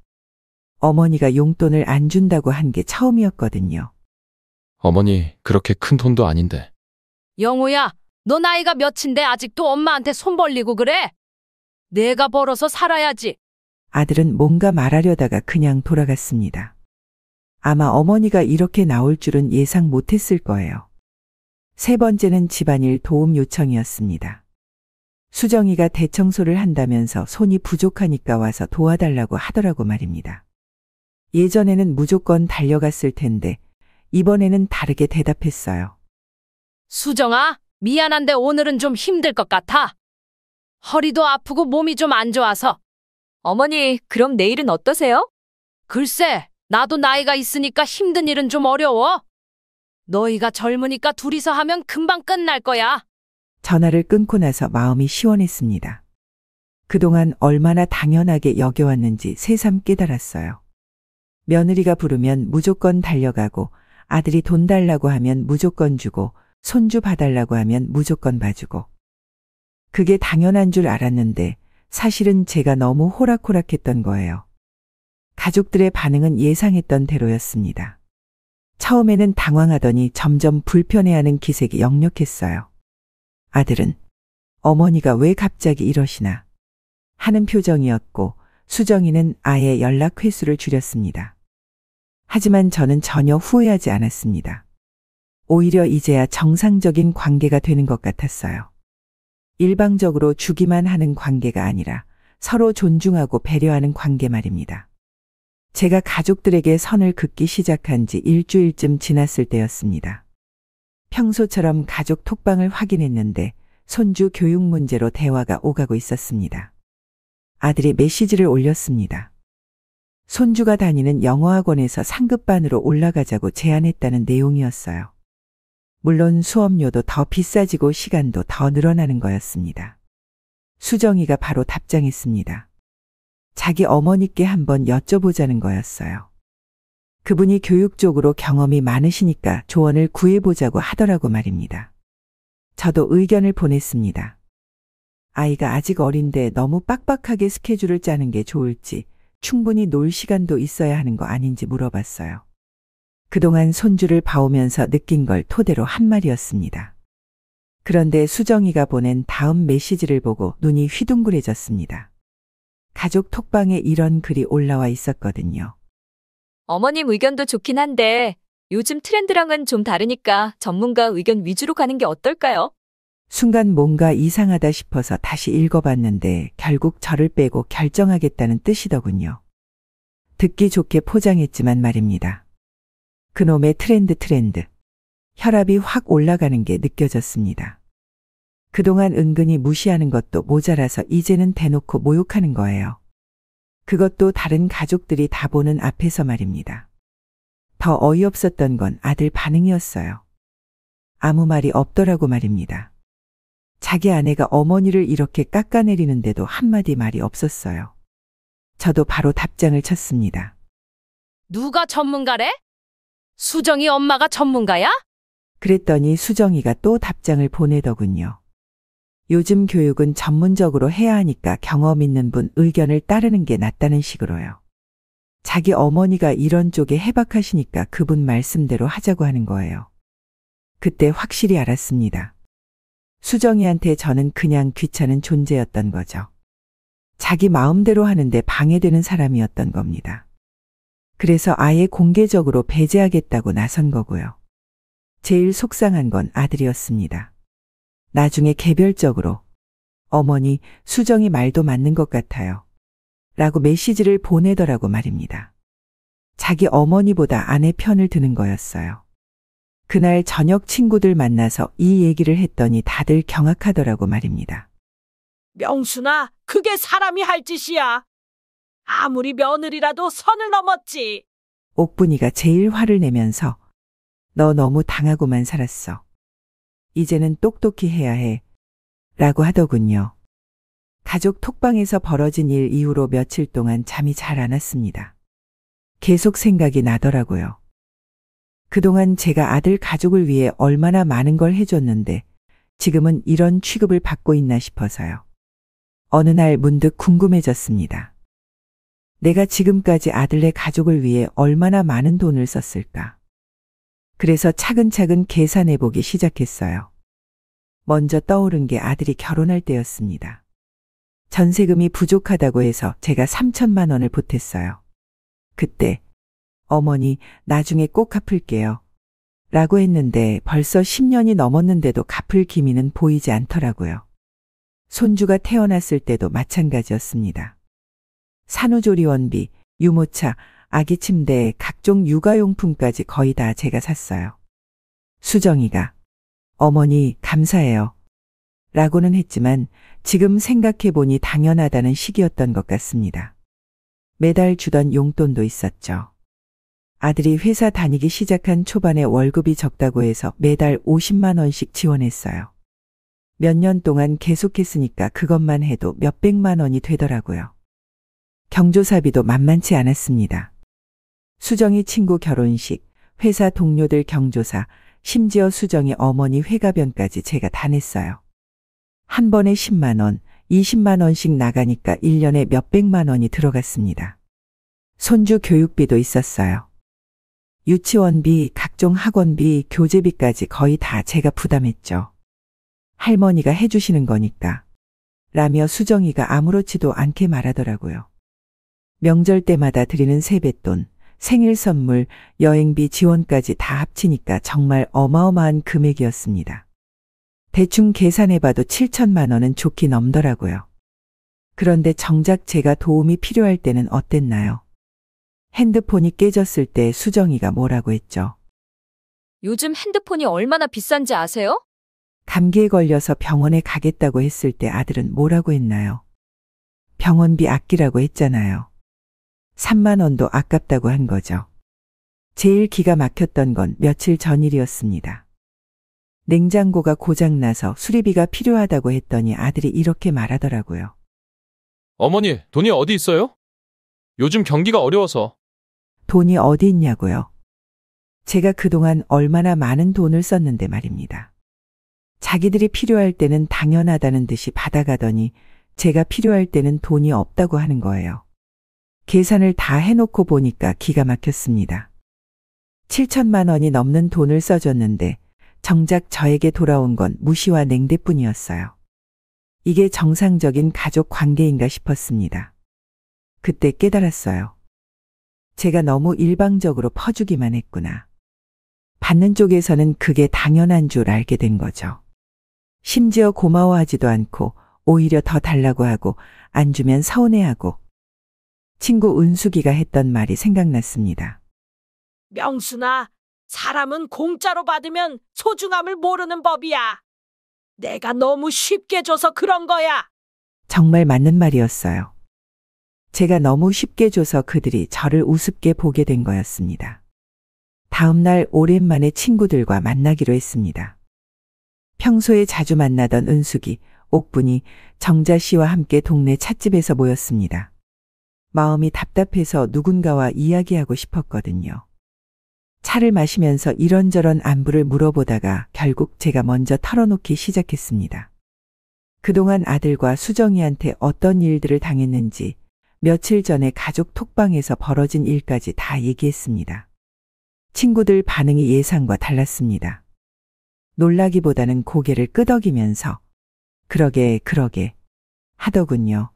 어머니가 용돈을 안 준다고 한 게 처음이었거든요. 어머니, 그렇게 큰 돈도 아닌데. 영호야, 너 나이가 몇인데 아직도 엄마한테 손 벌리고 그래? 내가 벌어서 살아야지. 아들은 뭔가 말하려다가 그냥 돌아갔습니다. 아마 어머니가 이렇게 나올 줄은 예상 못했을 거예요. 세 번째는 집안일 도움 요청이었습니다. 수정이가 대청소를 한다면서 손이 부족하니까 와서 도와달라고 하더라고 말입니다. 예전에는 무조건 달려갔을 텐데 이번에는 다르게 대답했어요. 수정아, 미안한데 오늘은 좀 힘들 것 같아. 허리도 아프고 몸이 좀 안 좋아서. 어머니, 그럼 내일은 어떠세요? 글쎄, 나도 나이가 있으니까 힘든 일은 좀 어려워. 너희가 젊으니까 둘이서 하면 금방 끝날 거야. 전화를 끊고 나서 마음이 시원했습니다. 그동안 얼마나 당연하게 여겨왔는지 새삼 깨달았어요. 며느리가 부르면 무조건 달려가고 아들이 돈 달라고 하면 무조건 주고 손주 봐달라고 하면 무조건 봐주고. 그게 당연한 줄 알았는데 사실은 제가 너무 호락호락했던 거예요. 가족들의 반응은 예상했던 대로였습니다. 처음에는 당황하더니 점점 불편해하는 기색이 역력했어요. 아들은 어머니가 왜 갑자기 이러시나 하는 표정이었고 수정이는 아예 연락 횟수를 줄였습니다. 하지만 저는 전혀 후회하지 않았습니다. 오히려 이제야 정상적인 관계가 되는 것 같았어요. 일방적으로 주기만 하는 관계가 아니라 서로 존중하고 배려하는 관계 말입니다. 제가 가족들에게 선을 긋기 시작한 지 일주일쯤 지났을 때였습니다. 평소처럼 가족 톡방을 확인했는데 손주 교육 문제로 대화가 오가고 있었습니다. 아들이 메시지를 올렸습니다. 손주가 다니는 영어학원에서 상급반으로 올라가자고 제안했다는 내용이었어요. 물론 수업료도 더 비싸지고 시간도 더 늘어나는 거였습니다. 수정이가 바로 답장했습니다. 자기 어머니께 한번 여쭤보자는 거였어요. 그분이 교육 쪽으로 경험이 많으시니까 조언을 구해보자고 하더라고 말입니다. 저도 의견을 보냈습니다. 아이가 아직 어린데 너무 빡빡하게 스케줄을 짜는 게 좋을지 충분히 놀 시간도 있어야 하는 거 아닌지 물어봤어요. 그동안 손주를 봐오면서 느낀 걸 토대로 한 말이었습니다. 그런데 수정이가 보낸 다음 메시지를 보고 눈이 휘둥그레졌습니다. 가족 톡방에 이런 글이 올라와 있었거든요. 어머님 의견도 좋긴 한데 요즘 트렌드랑은 좀 다르니까 전문가 의견 위주로 가는 게 어떨까요? 순간 뭔가 이상하다 싶어서 다시 읽어봤는데 결국 저를 빼고 결정하겠다는 뜻이더군요. 듣기 좋게 포장했지만 말입니다. 그놈의 트렌드. 혈압이 확 올라가는 게 느껴졌습니다. 그동안 은근히 무시하는 것도 모자라서 이제는 대놓고 모욕하는 거예요. 그것도 다른 가족들이 다 보는 앞에서 말입니다. 더 어이없었던 건 아들 반응이었어요. 아무 말이 없더라고 말입니다. 자기 아내가 어머니를 이렇게 깎아내리는데도 한마디 말이 없었어요. 저도 바로 답장을 쳤습니다. 누가 전문가래? 수정이 엄마가 전문가야? 그랬더니 수정이가 또 답장을 보내더군요. 요즘 교육은 전문적으로 해야 하니까 경험 있는 분 의견을 따르는 게 낫다는 식으로요. 자기 어머니가 이런 쪽에 해박하시니까 그분 말씀대로 하자고 하는 거예요. 그때 확실히 알았습니다. 수정이한테 저는 그냥 귀찮은 존재였던 거죠. 자기 마음대로 하는데 방해되는 사람이었던 겁니다. 그래서 아예 공개적으로 배제하겠다고 나선 거고요. 제일 속상한 건 아들이었습니다. 나중에 개별적으로 어머니, 수정이 말도 맞는 것 같아요. 라고 메시지를 보내더라고 말입니다. 자기 어머니보다 아내 편을 드는 거였어요. 그날 저녁 친구들 만나서 이 얘기를 했더니 다들 경악하더라고 말입니다. 명순아, 그게 사람이 할 짓이야. 아무리 며느리라도 선을 넘었지. 옥분이가 제일 화를 내면서 너 너무 당하고만 살았어. 이제는 똑똑히 해야 해. 라고 하더군요. 가족 톡방에서 벌어진 일 이후로 며칠 동안 잠이 잘 안 왔습니다. 계속 생각이 나더라고요. 그동안 제가 아들 가족을 위해 얼마나 많은 걸 해줬는데 지금은 이런 취급을 받고 있나 싶어서요. 어느 날 문득 궁금해졌습니다. 내가 지금까지 아들네 가족을 위해 얼마나 많은 돈을 썼을까? 그래서 차근차근 계산해 보기 시작했어요. 먼저 떠오른 게 아들이 결혼할 때였습니다. 전세금이 부족하다고 해서 제가 3천만 원을 보탰어요. 그때 어머니 나중에 꼭 갚을게요. 라고 했는데 벌써 10년이 넘었는데도 갚을 기미는 보이지 않더라고요. 손주가 태어났을 때도 마찬가지였습니다. 산후조리원비, 유모차, 아기 침대, 각종 육아용품까지 거의 다 제가 샀어요. 수정이가 어머니 감사해요. 라고는 했지만 지금 생각해보니 당연하다는 시기였던 것 같습니다. 매달 주던 용돈도 있었죠. 아들이 회사 다니기 시작한 초반에 월급이 적다고 해서 매달 50만 원씩 지원했어요. 몇 년 동안 계속했으니까 그것만 해도 몇백만 원이 되더라고요. 경조사비도 만만치 않았습니다. 수정이 친구 결혼식, 회사 동료들 경조사, 심지어 수정이 어머니 회가변까지 제가 다 냈어요. 한 번에 10만 원, 20만 원씩 나가니까 1년에 몇백만 원이 들어갔습니다. 손주 교육비도 있었어요. 유치원비, 각종 학원비, 교재비까지 거의 다 제가 부담했죠. 할머니가 해주시는 거니까. 라며 수정이가 아무렇지도 않게 말하더라고요. 명절 때마다 드리는 세뱃돈, 생일 선물, 여행비 지원까지 다 합치니까 정말 어마어마한 금액이었습니다. 대충 계산해봐도 7천만 원은 좋게 넘더라고요. 그런데 정작 제가 도움이 필요할 때는 어땠나요? 핸드폰이 깨졌을 때 수정이가 뭐라고 했죠? 요즘 핸드폰이 얼마나 비싼지 아세요? 감기에 걸려서 병원에 가겠다고 했을 때 아들은 뭐라고 했나요? 병원비 아끼라고 했잖아요. 3만 원도 아깝다고 한 거죠. 제일 기가 막혔던 건 며칠 전 일이었습니다. 냉장고가 고장나서 수리비가 필요하다고 했더니 아들이 이렇게 말하더라고요. 어머니, 돈이 어디 있어요? 요즘 경기가 어려워서. 돈이 어디 있냐고요? 제가 그동안 얼마나 많은 돈을 썼는데 말입니다. 자기들이 필요할 때는 당연하다는 듯이 받아가더니 제가 필요할 때는 돈이 없다고 하는 거예요. 계산을 다 해놓고 보니까 기가 막혔습니다. 7천만 원이 넘는 돈을 써줬는데 정작 저에게 돌아온 건 무시와 냉대뿐이었어요. 이게 정상적인 가족 관계인가 싶었습니다. 그때 깨달았어요. 제가 너무 일방적으로 퍼주기만 했구나. 받는 쪽에서는 그게 당연한 줄 알게 된 거죠. 심지어 고마워하지도 않고 오히려 더 달라고 하고 안 주면 서운해하고. 친구 은숙이가 했던 말이 생각났습니다. 명순아, 사람은 공짜로 받으면 소중함을 모르는 법이야. 내가 너무 쉽게 줘서 그런 거야. 정말 맞는 말이었어요. 제가 너무 쉽게 줘서 그들이 저를 우습게 보게 된 거였습니다. 다음 날 오랜만에 친구들과 만나기로 했습니다. 평소에 자주 만나던 은숙이, 옥분이, 정자 씨와 함께 동네 찻집에서 모였습니다. 마음이 답답해서 누군가와 이야기하고 싶었거든요. 차를 마시면서 이런저런 안부를 물어보다가 결국 제가 먼저 털어놓기 시작했습니다. 그동안 아들과 수정이한테 어떤 일들을 당했는지, 며칠 전에 가족 톡방에서 벌어진 일까지 다 얘기했습니다. 친구들 반응이 예상과 달랐습니다. 놀라기보다는 고개를 끄덕이면서 그러게 하더군요.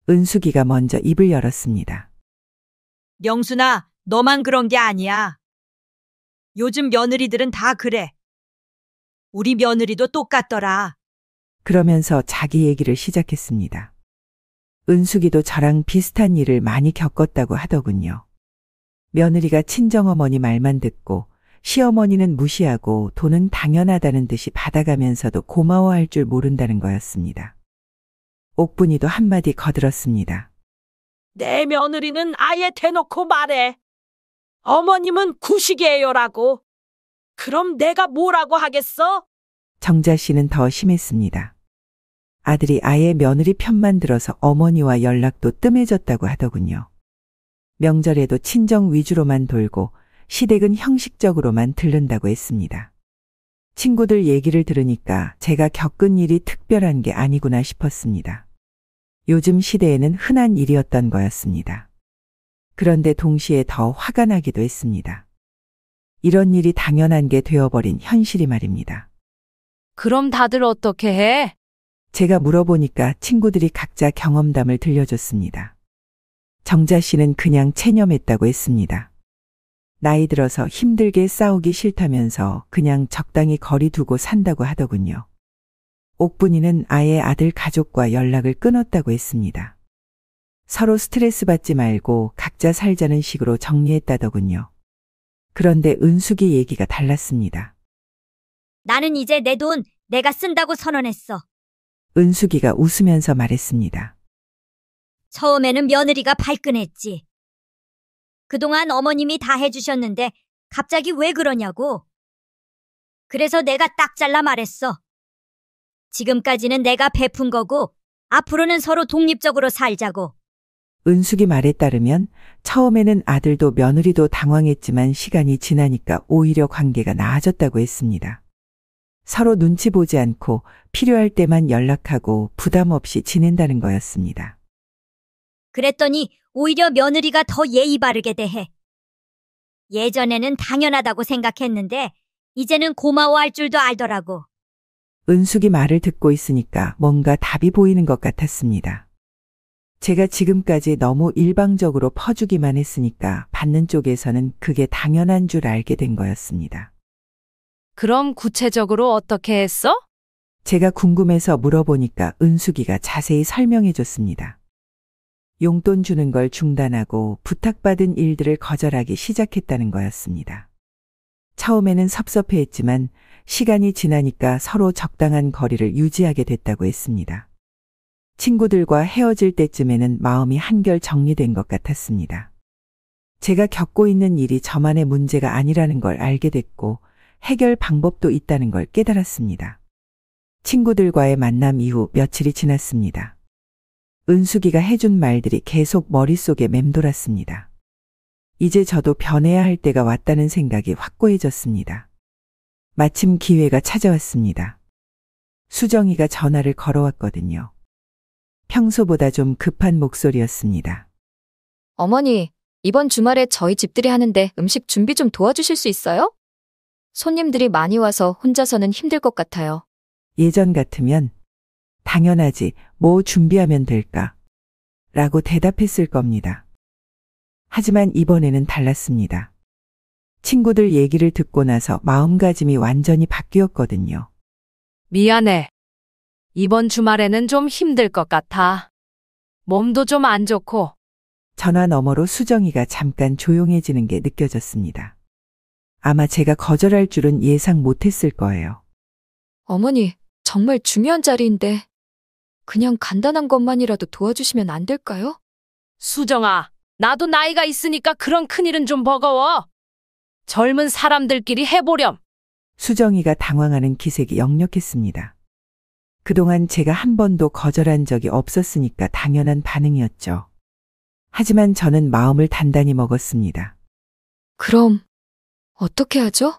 은숙이가 먼저 입을 열었습니다. 명순아, 너만 그런 게 아니야. 요즘 며느리들은 다 그래. 우리 며느리도 똑같더라. 그러면서 자기 얘기를 시작했습니다. 은숙이도 저랑 비슷한 일을 많이 겪었다고 하더군요. 며느리가 친정어머니 말만 듣고 시어머니는 무시하고 돈은 당연하다는 듯이 받아가면서도 고마워할 줄 모른다는 거였습니다. 옥분이도 한마디 거들었습니다. 내 며느리는 아예 대놓고 말해. 어머님은 구식이에요라고. 그럼 내가 뭐라고 하겠어? 정자 씨는 더 심했습니다. 아들이 아예 며느리 편만 들어서 어머니와 연락도 뜸해졌다고 하더군요. 명절에도 친정 위주로만 돌고 시댁은 형식적으로만 들른다고 했습니다. 친구들 얘기를 들으니까 제가 겪은 일이 특별한 게 아니구나 싶었습니다. 요즘 시대에는 흔한 일이었던 거였습니다. 그런데 동시에 더 화가 나기도 했습니다. 이런 일이 당연한 게 되어버린 현실이 말입니다. 그럼 다들 어떻게 해? 제가 물어보니까 친구들이 각자 경험담을 들려줬습니다. 정자 씨는 그냥 체념했다고 했습니다. 나이 들어서 힘들게 싸우기 싫다면서 그냥 적당히 거리 두고 산다고 하더군요. 옥분이는 아예 아들 가족과 연락을 끊었다고 했습니다. 서로 스트레스 받지 말고 각자 살자는 식으로 정리했다더군요. 그런데 은숙이 얘기가 달랐습니다. 나는 이제 내 돈 내가 쓴다고 선언했어. 은숙이가 웃으면서 말했습니다. 처음에는 며느리가 발끈했지. 그동안 어머님이 다 해주셨는데 갑자기 왜 그러냐고. 그래서 내가 딱 잘라 말했어. 지금까지는 내가 베푼 거고 앞으로는 서로 독립적으로 살자고. 은숙이 말에 따르면 처음에는 아들도 며느리도 당황했지만 시간이 지나니까 오히려 관계가 나아졌다고 했습니다. 서로 눈치 보지 않고 필요할 때만 연락하고 부담 없이 지낸다는 거였습니다. 그랬더니 오히려 며느리가 더 예의 바르게 대해. 예전에는 당연하다고 생각했는데 이제는 고마워할 줄도 알더라고. 은숙이 말을 듣고 있으니까 뭔가 답이 보이는 것 같았습니다. 제가 지금까지 너무 일방적으로 퍼주기만 했으니까 받는 쪽에서는 그게 당연한 줄 알게 된 거였습니다. 그럼 구체적으로 어떻게 했어? 제가 궁금해서 물어보니까 은숙이가 자세히 설명해 줬습니다. 용돈 주는 걸 중단하고 부탁받은 일들을 거절하기 시작했다는 거였습니다. 처음에는 섭섭해했지만 시간이 지나니까 서로 적당한 거리를 유지하게 됐다고 했습니다. 친구들과 헤어질 때쯤에는 마음이 한결 정리된 것 같았습니다. 제가 겪고 있는 일이 저만의 문제가 아니라는 걸 알게 됐고 해결 방법도 있다는 걸 깨달았습니다. 친구들과의 만남 이후 며칠이 지났습니다. 은숙이가 해준 말들이 계속 머릿속에 맴돌았습니다. 이제 저도 변해야 할 때가 왔다는 생각이 확고해졌습니다. 마침 기회가 찾아왔습니다. 수정이가 전화를 걸어왔거든요. 평소보다 좀 급한 목소리였습니다. 어머니, 이번 주말에 저희 집들이 하는데 음식 준비 좀 도와주실 수 있어요? 손님들이 많이 와서 혼자서는 힘들 것 같아요. 예전 같으면 당연하지, 뭐 준비하면 될까? 라고 대답했을 겁니다. 하지만 이번에는 달랐습니다. 친구들 얘기를 듣고 나서 마음가짐이 완전히 바뀌었거든요. 미안해. 이번 주말에는 좀 힘들 것 같아. 몸도 좀 안 좋고. 전화 너머로 수정이가 잠깐 조용해지는 게 느껴졌습니다. 아마 제가 거절할 줄은 예상 못했을 거예요. 어머니, 정말 중요한 자리인데 그냥 간단한 것만이라도 도와주시면 안 될까요? 수정아, 나도 나이가 있으니까 그런 큰일은 좀 버거워. 젊은 사람들끼리 해보렴. 수정이가 당황하는 기색이 역력했습니다. 그동안 제가 한 번도 거절한 적이 없었으니까 당연한 반응이었죠. 하지만 저는 마음을 단단히 먹었습니다. 그럼 어떻게 하죠?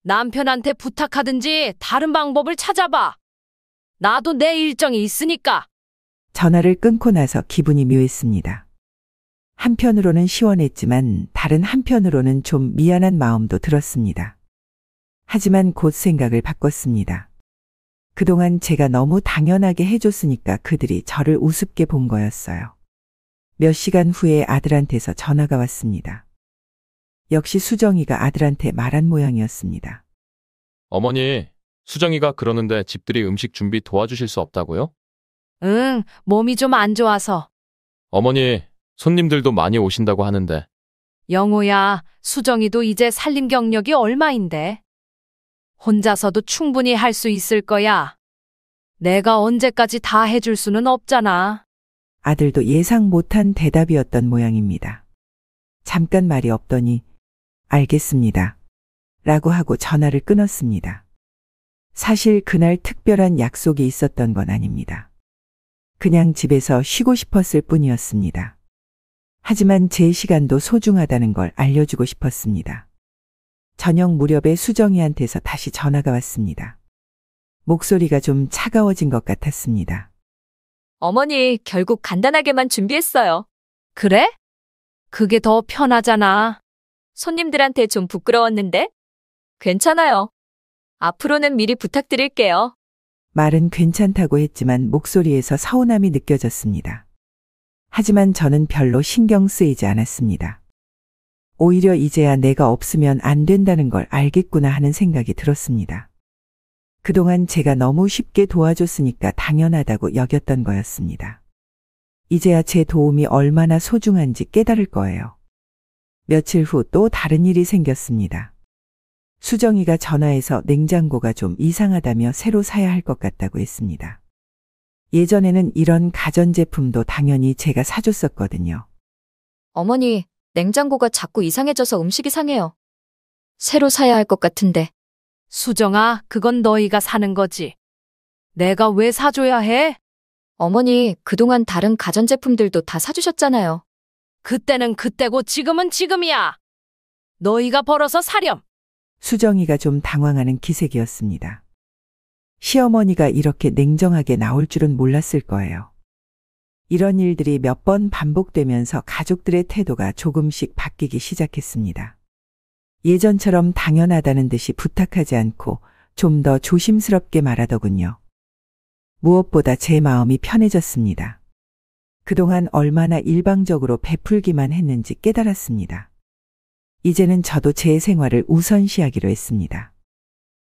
남편한테 부탁하든지 다른 방법을 찾아봐. 나도 내 일정이 있으니까. 전화를 끊고 나서 기분이 묘했습니다. 한편으로는 시원했지만 다른 한편으로는 좀 미안한 마음도 들었습니다. 하지만 곧 생각을 바꿨습니다. 그동안 제가 너무 당연하게 해줬으니까 그들이 저를 우습게 본 거였어요. 몇 시간 후에 아들한테서 전화가 왔습니다. 역시 수정이가 아들한테 말한 모양이었습니다. 어머니, 수정이가 그러는데 집들이 음식 준비 도와주실 수 없다고요? 응, 몸이 좀 안 좋아서. 어머니, 손님들도 많이 오신다고 하는데. 영호야, 수정이도 이제 살림 경력이 얼마인데? 혼자서도 충분히 할 수 있을 거야. 내가 언제까지 다 해줄 수는 없잖아. 아들도 예상 못한 대답이었던 모양입니다. 잠깐 말이 없더니 알겠습니다. 라고 하고 전화를 끊었습니다. 사실 그날 특별한 약속이 있었던 건 아닙니다. 그냥 집에서 쉬고 싶었을 뿐이었습니다. 하지만 제 시간도 소중하다는 걸 알려주고 싶었습니다. 저녁 무렵에 수정이한테서 다시 전화가 왔습니다. 목소리가 좀 차가워진 것 같았습니다. 어머니, 결국 간단하게만 준비했어요. 그래? 그게 더 편하잖아. 손님들한테 좀 부끄러웠는데? 괜찮아요. 앞으로는 미리 부탁드릴게요. 말은 괜찮다고 했지만 목소리에서 서운함이 느껴졌습니다. 하지만 저는 별로 신경 쓰이지 않았습니다. 오히려 이제야 내가 없으면 안 된다는 걸 알겠구나 하는 생각이 들었습니다. 그동안 제가 너무 쉽게 도와줬으니까 당연하다고 여겼던 거였습니다. 이제야 제 도움이 얼마나 소중한지 깨달을 거예요. 며칠 후 또 다른 일이 생겼습니다. 수정이가 전화해서 냉장고가 좀 이상하다며 새로 사야 할 것 같다고 했습니다. 예전에는 이런 가전제품도 당연히 제가 사줬었거든요. 어머니, 냉장고가 자꾸 이상해져서 음식이 상해요. 새로 사야 할 것 같은데. 수정아, 그건 너희가 사는 거지. 내가 왜 사줘야 해? 어머니, 그동안 다른 가전제품들도 다 사주셨잖아요. 그때는 그때고 지금은 지금이야. 너희가 벌어서 사렴. 수정이가 좀 당황하는 기색이었습니다. 시어머니가 이렇게 냉정하게 나올 줄은 몰랐을 거예요. 이런 일들이 몇 번 반복되면서 가족들의 태도가 조금씩 바뀌기 시작했습니다. 예전처럼 당연하다는 듯이 부탁하지 않고 좀 더 조심스럽게 말하더군요. 무엇보다 제 마음이 편해졌습니다. 그동안 얼마나 일방적으로 베풀기만 했는지 깨달았습니다. 이제는 저도 제 생활을 우선시하기로 했습니다.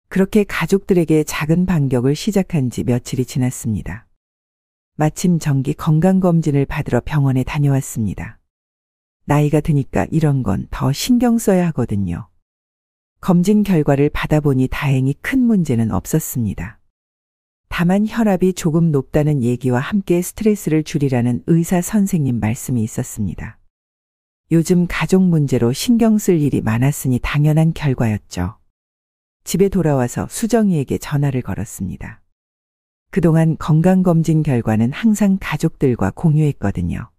그렇게 가족들에게 작은 반격을 시작한 지 며칠이 지났습니다. 마침 정기 건강검진을 받으러 병원에 다녀왔습니다. 나이가 드니까 이런 건 더 신경 써야 하거든요. 검진 결과를 받아보니 다행히 큰 문제는 없었습니다. 다만 혈압이 조금 높다는 얘기와 함께 스트레스를 줄이라는 의사 선생님 말씀이 있었습니다. 요즘 가족 문제로 신경 쓸 일이 많았으니 당연한 결과였죠. 집에 돌아와서 수정이에게 전화를 걸었습니다. 그동안 건강검진 결과는 항상 가족들과 공유했거든요.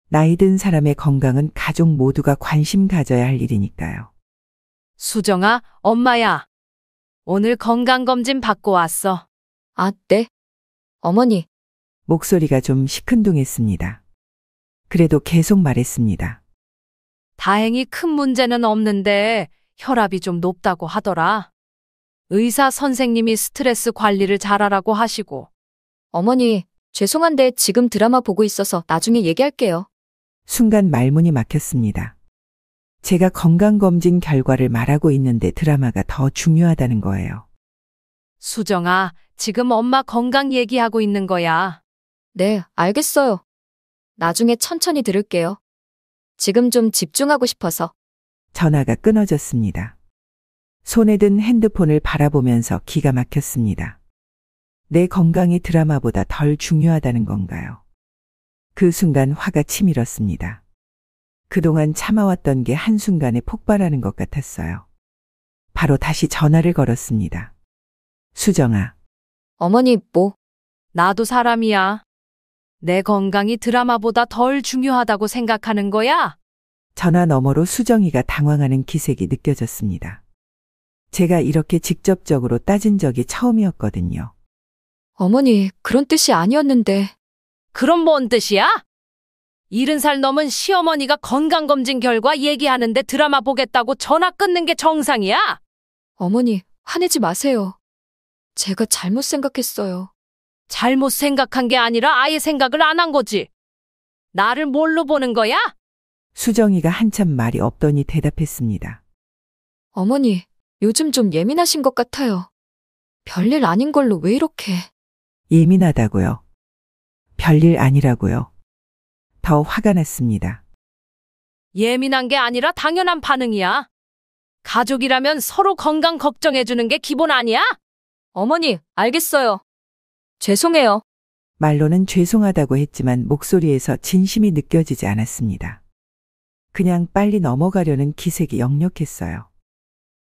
나이 든 사람의 건강은 가족 모두가 관심 가져야 할 일이니까요. 수정아, 엄마야. 오늘 건강검진 받고 왔어. 아, 네. 어머니, 목소리가 좀 시큰둥했습니다. 그래도 계속 말했습니다. 다행히 큰 문제는 없는데 혈압이 좀 높다고 하더라. 의사 선생님이 스트레스 관리를 잘하라고 하시고. 어머니, 죄송한데 지금 드라마 보고 있어서 나중에 얘기할게요. 순간 말문이 막혔습니다. 제가 건강검진 결과를 말하고 있는데 드라마가 더 중요하다는 거예요. 수정아, 지금 엄마 건강 얘기하고 있는 거야. 네, 알겠어요. 나중에 천천히 들을게요. 지금 좀 집중하고 싶어서. 전화가 끊어졌습니다. 손에 든 핸드폰을 바라보면서 기가 막혔습니다. 내 건강이 드라마보다 덜 중요하다는 건가요? 그 순간 화가 치밀었습니다. 그동안 참아왔던 게 한순간에 폭발하는 것 같았어요. 바로 다시 전화를 걸었습니다. 수정아. 어머니, 뭐? 나도 사람이야. 내 건강이 드라마보다 덜 중요하다고 생각하는 거야? 전화 너머로 수정이가 당황하는 기색이 느껴졌습니다. 제가 이렇게 직접적으로 따진 적이 처음이었거든요. 어머니, 그런 뜻이 아니었는데. 그럼 뭔 뜻이야? 70살 넘은 시어머니가 건강검진 결과 얘기하는데 드라마 보겠다고 전화 끊는 게 정상이야? 어머니, 화내지 마세요. 제가 잘못 생각했어요. 잘못 생각한 게 아니라 아예 생각을 안 한 거지. 나를 뭘로 보는 거야? 수정이가 한참 말이 없더니 대답했습니다. 어머니, 요즘 좀 예민하신 것 같아요. 별일 아닌 걸로 왜 이렇게. 예민하다고요? 별일 아니라고요? 더 화가 났습니다. 예민한 게 아니라 당연한 반응이야. 가족이라면 서로 건강 걱정해주는 게 기본 아니야? 어머니, 알겠어요. 죄송해요. 말로는 죄송하다고 했지만 목소리에서 진심이 느껴지지 않았습니다. 그냥 빨리 넘어가려는 기색이 역력했어요.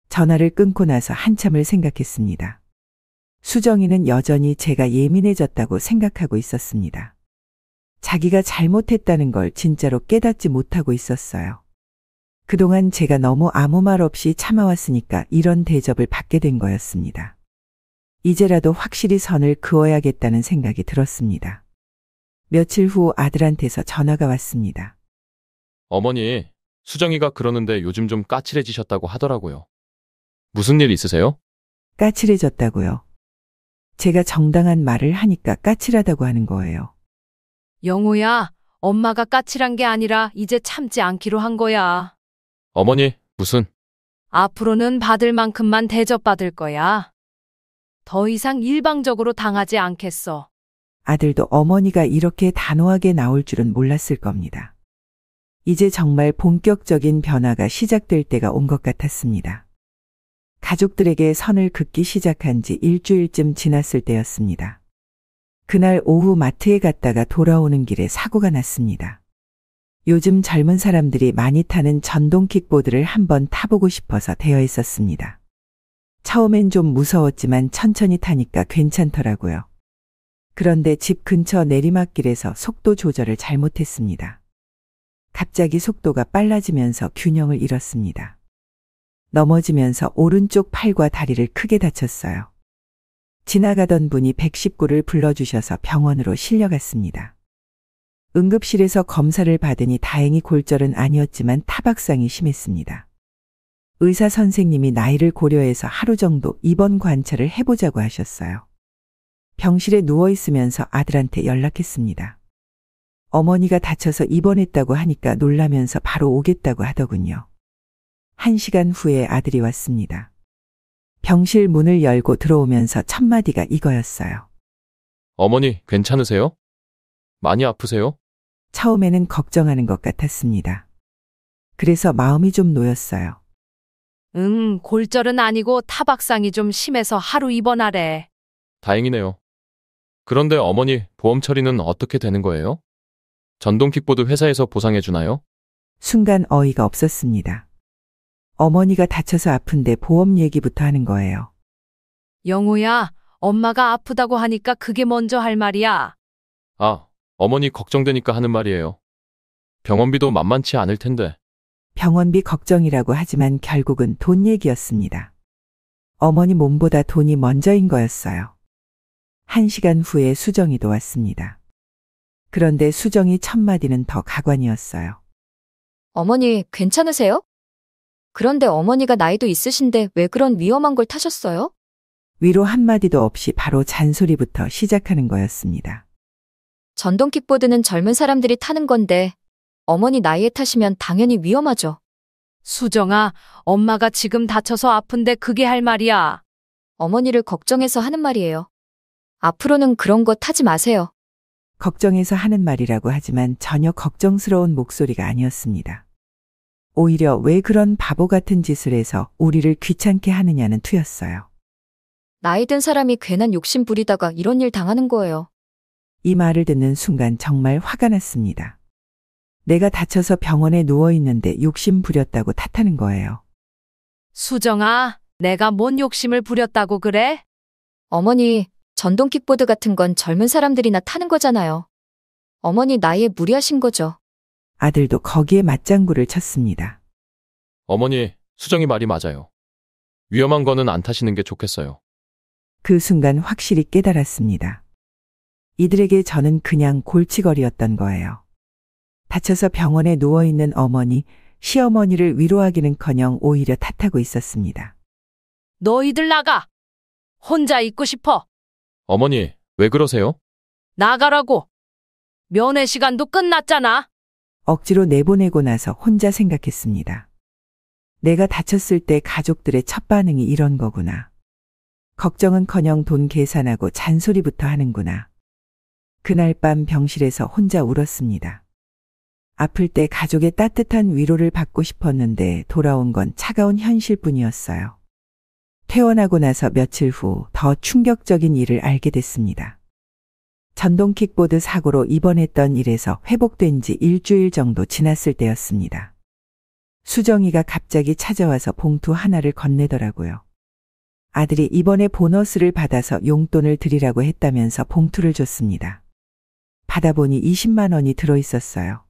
전화를 끊고 나서 한참을 생각했습니다. 수정이는 여전히 제가 예민해졌다고 생각하고 있었습니다. 자기가 잘못했다는 걸 진짜로 깨닫지 못하고 있었어요. 그동안 제가 너무 아무 말 없이 참아왔으니까 이런 대접을 받게 된 거였습니다. 이제라도 확실히 선을 그어야겠다는 생각이 들었습니다. 며칠 후 아들한테서 전화가 왔습니다. 어머니, 수정이가 그러는데 요즘 좀 까칠해지셨다고 하더라고요. 무슨 일 있으세요? 까칠해졌다고요. 제가 정당한 말을 하니까 까칠하다고 하는 거예요. 영호야, 엄마가 까칠한 게 아니라 이제 참지 않기로 한 거야. 어머니, 무슨? 앞으로는 받을 만큼만 대접받을 거야. 더 이상 일방적으로 당하지 않겠어. 아들도 어머니가 이렇게 단호하게 나올 줄은 몰랐을 겁니다. 이제 정말 본격적인 변화가 시작될 때가 온 것 같았습니다. 가족들에게 선을 긋기 시작한 지 일주일쯤 지났을 때였습니다. 그날 오후 마트에 갔다가 돌아오는 길에 사고가 났습니다. 요즘 젊은 사람들이 많이 타는 전동 킥보드를 한번 타보고 싶어서 되어 있었습니다. 처음엔 좀 무서웠지만 천천히 타니까 괜찮더라고요. 그런데 집 근처 내리막길에서 속도 조절을 잘못했습니다. 갑자기 속도가 빨라지면서 균형을 잃었습니다. 넘어지면서 오른쪽 팔과 다리를 크게 다쳤어요. 지나가던 분이 119를 불러주셔서 병원으로 실려갔습니다. 응급실에서 검사를 받으니 다행히 골절은 아니었지만 타박상이 심했습니다. 의사 선생님이 나이를 고려해서 하루 정도 입원 관찰을 해보자고 하셨어요. 병실에 누워있으면서 아들한테 연락했습니다. 어머니가 다쳐서 입원했다고 하니까 놀라면서 바로 오겠다고 하더군요. 1시간 후에 아들이 왔습니다. 병실 문을 열고 들어오면서 첫 마디가 이거였어요. 어머니, 괜찮으세요? 많이 아프세요? 처음에는 걱정하는 것 같았습니다. 그래서 마음이 좀 놓였어요. 골절은 아니고 타박상이 좀 심해서 하루 입원하래. 다행이네요. 그런데 어머니, 보험 처리는 어떻게 되는 거예요? 전동 킥보드 회사에서 보상해 주나요? 순간 어이가 없었습니다. 어머니가 다쳐서 아픈데 보험 얘기부터 하는 거예요. 영호야, 엄마가 아프다고 하니까 그게 먼저 할 말이야. 아, 어머니 걱정되니까 하는 말이에요. 병원비도 만만치 않을 텐데. 병원비 걱정이라고 하지만 결국은 돈 얘기였습니다. 어머니 몸보다 돈이 먼저인 거였어요. 1시간 후에 수정이도 왔습니다. 그런데 수정이 첫 마디는 더 가관이었어요. 어머니, 괜찮으세요? 그런데 어머니가 나이도 있으신데 왜 그런 위험한 걸 타셨어요? 위로 한마디도 없이 바로 잔소리부터 시작하는 거였습니다. 전동 킥보드는 젊은 사람들이 타는 건데 어머니 나이에 타시면 당연히 위험하죠. 수정아, 엄마가 지금 다쳐서 아픈데 그게 할 말이야. 어머니를 걱정해서 하는 말이에요. 앞으로는 그런 거 타지 마세요. 걱정해서 하는 말이라고 하지만 전혀 걱정스러운 목소리가 아니었습니다. 오히려 왜 그런 바보 같은 짓을 해서 우리를 귀찮게 하느냐는 투였어요. 나이 든 사람이 괜한 욕심 부리다가 이런 일 당하는 거예요. 이 말을 듣는 순간 정말 화가 났습니다. 내가 다쳐서 병원에 누워있는데 욕심 부렸다고 탓하는 거예요. 수정아, 내가 뭔 욕심을 부렸다고 그래? 어머니, 전동 킥보드 같은 건 젊은 사람들이나 타는 거잖아요. 어머니 나이에 무리하신 거죠. 아들도 거기에 맞장구를 쳤습니다. 어머니, 수정이 말이 맞아요. 위험한 거는 안 타시는 게 좋겠어요. 그 순간 확실히 깨달았습니다. 이들에게 저는 그냥 골칫거리였던 거예요. 다쳐서 병원에 누워있는 어머니, 시어머니를 위로하기는커녕 오히려 탓하고 있었습니다. 너희들 나가! 혼자 있고 싶어! 어머니, 왜 그러세요? 나가라고! 면회 시간도 끝났잖아! 억지로 내보내고 나서 혼자 생각했습니다. 내가 다쳤을 때 가족들의 첫 반응이 이런 거구나. 걱정은커녕 돈 계산하고 잔소리부터 하는구나. 그날 밤 병실에서 혼자 울었습니다. 아플 때 가족의 따뜻한 위로를 받고 싶었는데 돌아온 건 차가운 현실뿐이었어요. 퇴원하고 나서 며칠 후 더 충격적인 일을 알게 됐습니다. 전동 킥보드 사고로 입원했던 일에서 회복된 지 일주일 정도 지났을 때였습니다. 수정이가 갑자기 찾아와서 봉투 하나를 건네더라고요. 아들이 이번에 보너스를 받아서 용돈을 드리라고 했다면서 봉투를 줬습니다. 받아보니 20만 원이 들어있었어요.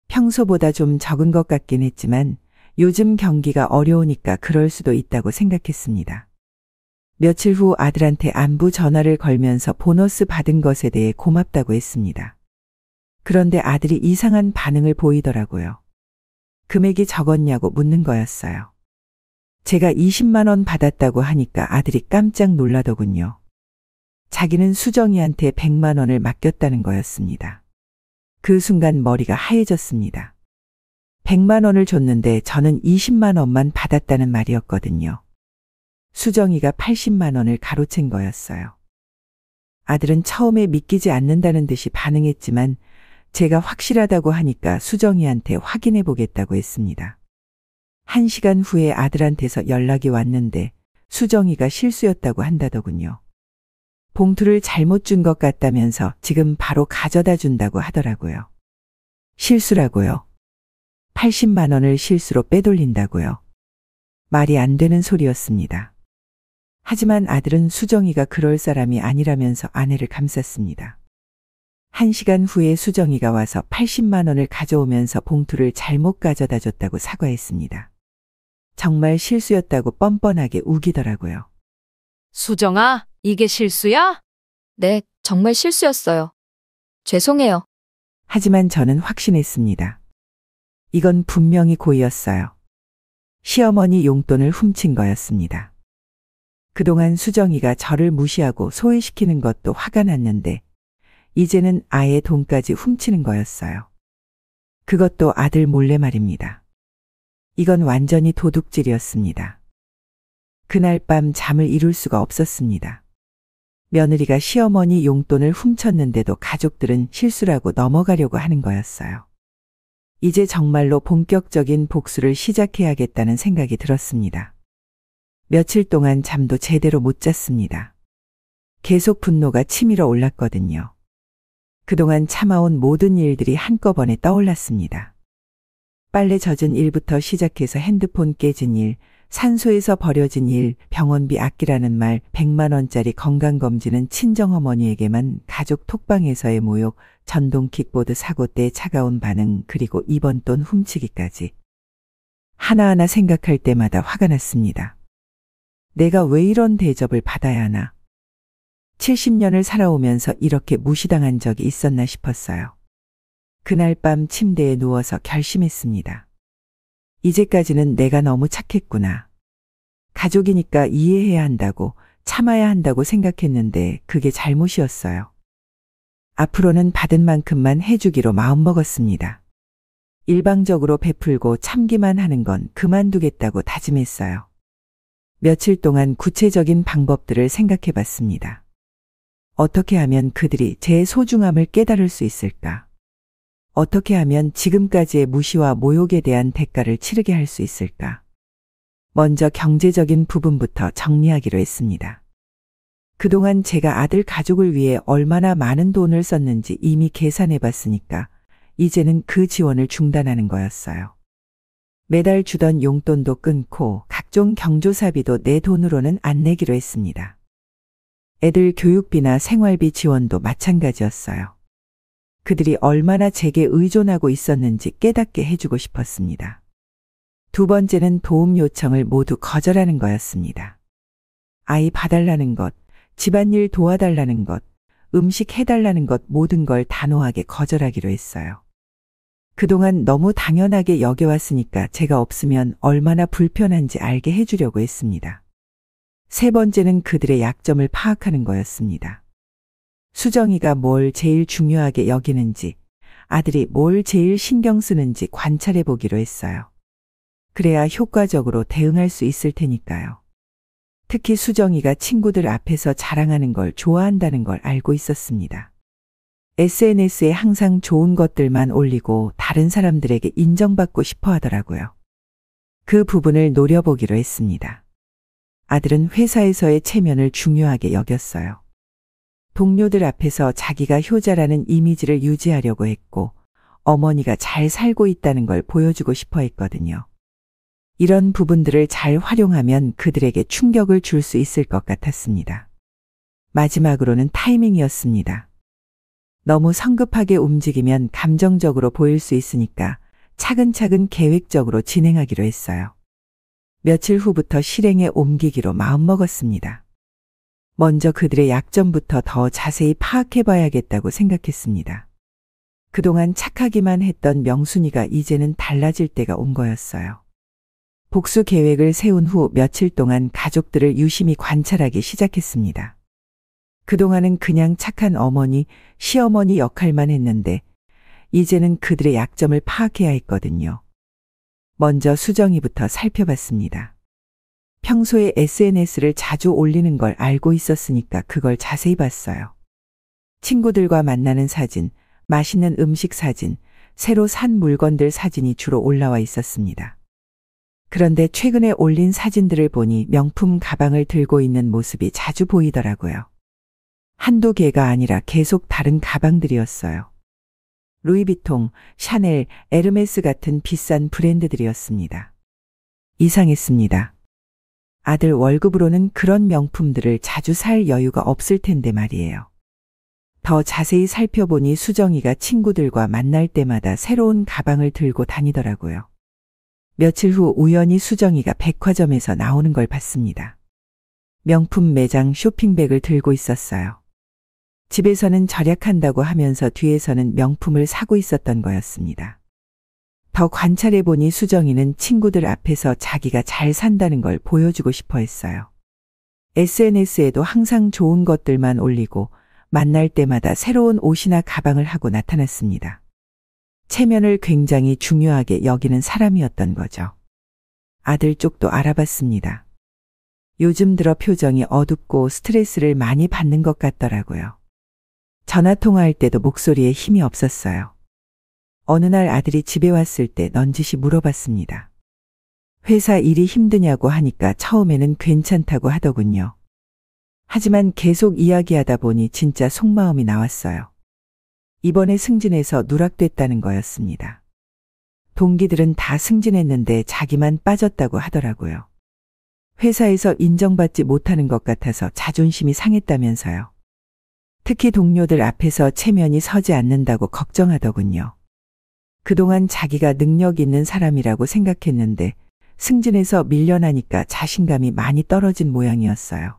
평소보다 좀 적은 것 같긴 했지만 요즘 경기가 어려우니까 그럴 수도 있다고 생각했습니다. 며칠 후 아들한테 안부 전화를 걸면서 보너스 받은 것에 대해 고맙다고 했습니다. 그런데 아들이 이상한 반응을 보이더라고요. 금액이 적었냐고 묻는 거였어요. 제가 20만 원 받았다고 하니까 아들이 깜짝 놀라더군요. 자기는 수정이한테 100만 원을 맡겼다는 거였습니다. 그 순간 머리가 하얘졌습니다. 100만 원을 줬는데 저는 20만 원만 받았다는 말이었거든요. 수정이가 80만 원을 가로챈 거였어요. 아들은 처음에 믿기지 않는다는 듯이 반응했지만 제가 확실하다고 하니까 수정이한테 확인해 보겠다고 했습니다. 1시간 후에 아들한테서 연락이 왔는데 수정이가 실수였다고 한다더군요. 봉투를 잘못 준 것 같다면서 지금 바로 가져다 준다고 하더라고요. 실수라고요. 80만 원을 실수로 빼돌린다고요. 말이 안 되는 소리였습니다. 하지만 아들은 수정이가 그럴 사람이 아니라면서 아내를 감쌌습니다. 1시간 후에 수정이가 와서 80만 원을 가져오면서 봉투를 잘못 가져다 줬다고 사과했습니다. 정말 실수였다고 뻔뻔하게 우기더라고요. 수정아, 이게 실수야? 네, 정말 실수였어요. 죄송해요. 하지만 저는 확신했습니다. 이건 분명히 고의였어요. 시어머니 용돈을 훔친 거였습니다. 그동안 수정이가 저를 무시하고 소외시키는 것도 화가 났는데 이제는 아예 돈까지 훔치는 거였어요. 그것도 아들 몰래 말입니다. 이건 완전히 도둑질이었습니다. 그날 밤 잠을 이룰 수가 없었습니다. 며느리가 시어머니 용돈을 훔쳤는데도 가족들은 실수라고 넘어가려고 하는 거였어요. 이제 정말로 본격적인 복수를 시작해야겠다는 생각이 들었습니다. 며칠 동안 잠도 제대로 못 잤습니다. 계속 분노가 치밀어 올랐거든요. 그동안 참아온 모든 일들이 한꺼번에 떠올랐습니다. 빨래 젖은 일부터 시작해서 핸드폰 깨진 일, 산소에서 버려진 일, 병원비 아끼라는 말, 100만 원짜리 건강검진은 친정어머니에게만, 가족 톡방에서의 모욕, 전동 킥보드 사고 때 차가운 반응, 그리고 이번 돈 훔치기까지. 하나하나 생각할 때마다 화가 났습니다. 내가 왜 이런 대접을 받아야 하나? 70년을 살아오면서 이렇게 무시당한 적이 있었나 싶었어요. 그날 밤 침대에 누워서 결심했습니다. 이제까지는 내가 너무 착했구나. 가족이니까 이해해야 한다고, 참아야 한다고 생각했는데 그게 잘못이었어요. 앞으로는 받은 만큼만 해주기로 마음먹었습니다. 일방적으로 베풀고 참기만 하는 건 그만두겠다고 다짐했어요. 며칠 동안 구체적인 방법들을 생각해 봤습니다. 어떻게 하면 그들이 제 소중함을 깨달을 수 있을까? 어떻게 하면 지금까지의 무시와 모욕에 대한 대가를 치르게 할 수 있을까? 먼저 경제적인 부분부터 정리하기로 했습니다. 그동안 제가 아들 가족을 위해 얼마나 많은 돈을 썼는지 이미 계산해 봤으니까 이제는 그 지원을 중단하는 거였어요. 매달 주던 용돈도 끊고 각종 경조사비도 내 돈으로는 안 내기로 했습니다. 애들 교육비나 생활비 지원도 마찬가지였어요. 그들이 얼마나 제게 의존하고 있었는지 깨닫게 해주고 싶었습니다. 두 번째는 도움 요청을 모두 거절하는 거였습니다. 아이 봐달라는 것, 집안일 도와달라는 것, 음식 해달라는 것 모든 걸 단호하게 거절하기로 했어요. 그동안 너무 당연하게 여겨왔으니까 제가 없으면 얼마나 불편한지 알게 해주려고 했습니다. 세 번째는 그들의 약점을 파악하는 거였습니다. 수정이가 뭘 제일 중요하게 여기는지, 아들이 뭘 제일 신경 쓰는지 관찰해 보기로 했어요. 그래야 효과적으로 대응할 수 있을 테니까요. 특히 수정이가 친구들 앞에서 자랑하는 걸 좋아한다는 걸 알고 있었습니다. SNS에 항상 좋은 것들만 올리고 다른 사람들에게 인정받고 싶어 하더라고요. 그 부분을 노려보기로 했습니다. 아들은 회사에서의 체면을 중요하게 여겼어요. 동료들 앞에서 자기가 효자라는 이미지를 유지하려고 했고 어머니가 잘 살고 있다는 걸 보여주고 싶어 했거든요. 이런 부분들을 잘 활용하면 그들에게 충격을 줄 수 있을 것 같았습니다. 마지막으로는 타이밍이었습니다. 너무 성급하게 움직이면 감정적으로 보일 수 있으니까 차근차근 계획적으로 진행하기로 했어요. 며칠 후부터 실행에 옮기기로 마음먹었습니다. 먼저 그들의 약점부터 더 자세히 파악해봐야겠다고 생각했습니다. 그동안 착하기만 했던 명순이가 이제는 달라질 때가 온 거였어요. 복수 계획을 세운 후 며칠 동안 가족들을 유심히 관찰하기 시작했습니다. 그동안은 그냥 착한 어머니, 시어머니 역할만 했는데 이제는 그들의 약점을 파악해야 했거든요. 먼저 수정이부터 살펴봤습니다. 평소에 SNS를 자주 올리는 걸 알고 있었으니까 그걸 자세히 봤어요. 친구들과 만나는 사진, 맛있는 음식 사진, 새로 산 물건들 사진이 주로 올라와 있었습니다. 그런데 최근에 올린 사진들을 보니 명품 가방을 들고 있는 모습이 자주 보이더라고요. 한두 개가 아니라 계속 다른 가방들이었어요. 루이비통, 샤넬, 에르메스 같은 비싼 브랜드들이었습니다. 이상했습니다. 아들 월급으로는 그런 명품들을 자주 살 여유가 없을 텐데 말이에요. 더 자세히 살펴보니 수정이가 친구들과 만날 때마다 새로운 가방을 들고 다니더라고요. 며칠 후 우연히 수정이가 백화점에서 나오는 걸 봤습니다. 명품 매장 쇼핑백을 들고 있었어요. 집에서는 절약한다고 하면서 뒤에서는 명품을 사고 있었던 거였습니다. 더 관찰해보니 수정이는 친구들 앞에서 자기가 잘 산다는 걸 보여주고 싶어 했어요. SNS에도 항상 좋은 것들만 올리고 만날 때마다 새로운 옷이나 가방을 하고 나타났습니다. 체면을 굉장히 중요하게 여기는 사람이었던 거죠. 아들 쪽도 알아봤습니다. 요즘 들어 표정이 어둡고 스트레스를 많이 받는 것 같더라고요. 전화 통화할 때도 목소리에 힘이 없었어요. 어느 날 아들이 집에 왔을 때 넌지시 물어봤습니다. 회사 일이 힘드냐고 하니까 처음에는 괜찮다고 하더군요. 하지만 계속 이야기하다 보니 진짜 속마음이 나왔어요. 이번에 승진해서 누락됐다는 거였습니다. 동기들은 다 승진했는데 자기만 빠졌다고 하더라고요. 회사에서 인정받지 못하는 것 같아서 자존심이 상했다면서요. 특히 동료들 앞에서 체면이 서지 않는다고 걱정하더군요. 그동안 자기가 능력 있는 사람이라고 생각했는데 승진해서 밀려나니까 자신감이 많이 떨어진 모양이었어요.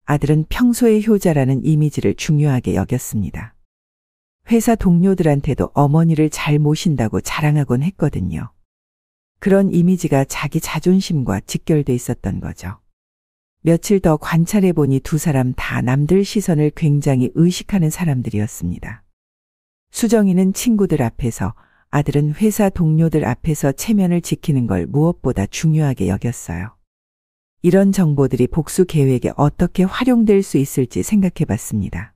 아들은 평소의 효자라는 이미지를 중요하게 여겼습니다. 회사 동료들한테도 어머니를 잘 모신다고 자랑하곤 했거든요. 그런 이미지가 자기 자존심과 직결돼 있었던 거죠. 며칠 더 관찰해보니 두 사람 다 남들 시선을 굉장히 의식하는 사람들이었습니다. 수정이는 친구들 앞에서, 아들은 회사 동료들 앞에서 체면을 지키는 걸 무엇보다 중요하게 여겼어요. 이런 정보들이 복수 계획에 어떻게 활용될 수 있을지 생각해봤습니다.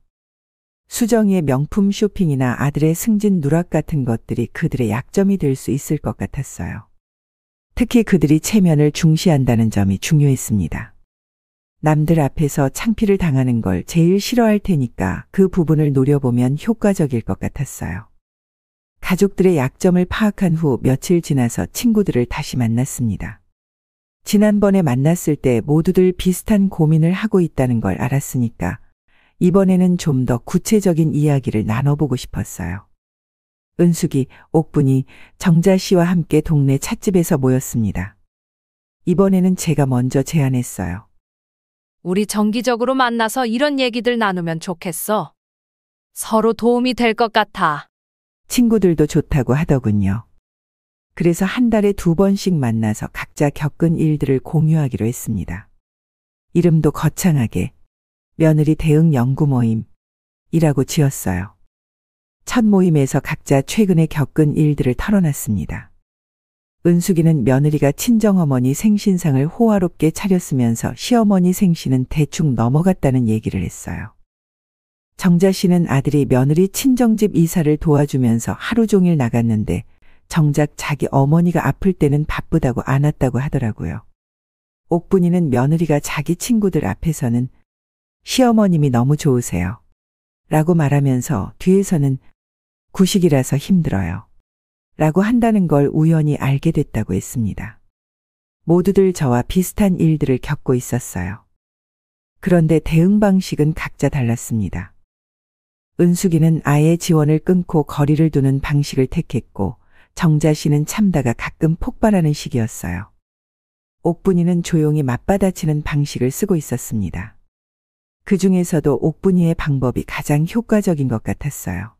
수정이의 명품 쇼핑이나 아들의 승진 누락 같은 것들이 그들의 약점이 될 수 있을 것 같았어요. 특히 그들이 체면을 중시한다는 점이 중요했습니다. 남들 앞에서 창피를 당하는 걸 제일 싫어할 테니까 그 부분을 노려보면 효과적일 것 같았어요. 가족들의 약점을 파악한 후 며칠 지나서 친구들을 다시 만났습니다. 지난번에 만났을 때 모두들 비슷한 고민을 하고 있다는 걸 알았으니까 이번에는 좀 더 구체적인 이야기를 나눠보고 싶었어요. 은숙이, 옥분이, 정자 씨와 함께 동네 찻집에서 모였습니다. 이번에는 제가 먼저 제안했어요. 우리 정기적으로 만나서 이런 얘기들 나누면 좋겠어. 서로 도움이 될 것 같아. 친구들도 좋다고 하더군요. 그래서 한 달에 2번씩 만나서 각자 겪은 일들을 공유하기로 했습니다. 이름도 거창하게 며느리 대응 연구 모임이라고 지었어요. 첫 모임에서 각자 최근에 겪은 일들을 털어놨습니다. 은숙이는 며느리가 친정어머니 생신상을 호화롭게 차렸으면서 시어머니 생신은 대충 넘어갔다는 얘기를 했어요. 정자 씨는 아들이 며느리 친정집 이사를 도와주면서 하루 종일 나갔는데 정작 자기 어머니가 아플 때는 바쁘다고 안 왔다고 하더라고요. 옥분이는 며느리가 자기 친구들 앞에서는 시어머님이 너무 좋으세요 라고 말하면서 뒤에서는 구식이라서 힘들어요 라고 한다는 걸 우연히 알게 됐다고 했습니다. 모두들 저와 비슷한 일들을 겪고 있었어요. 그런데 대응 방식은 각자 달랐습니다. 은숙이는 아예 지원을 끊고 거리를 두는 방식을 택했고 정자 씨는 참다가 가끔 폭발하는 시기였어요. 옥분이는 조용히 맞받아치는 방식을 쓰고 있었습니다. 그 중에서도 옥분이의 방법이 가장 효과적인 것 같았어요.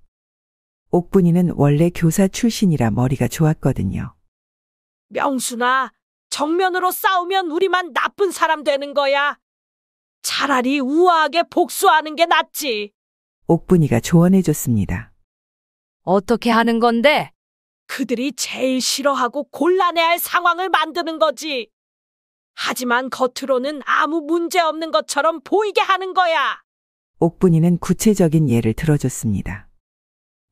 옥분이는 원래 교사 출신이라 머리가 좋았거든요. 명순아, 정면으로 싸우면 우리만 나쁜 사람 되는 거야. 차라리 우아하게 복수하는 게 낫지. 옥분이가 조언해줬습니다. 어떻게 하는 건데? 그들이 제일 싫어하고 곤란해할 상황을 만드는 거지. 하지만 겉으로는 아무 문제 없는 것처럼 보이게 하는 거야. 옥분이는 구체적인 예를 들어줬습니다.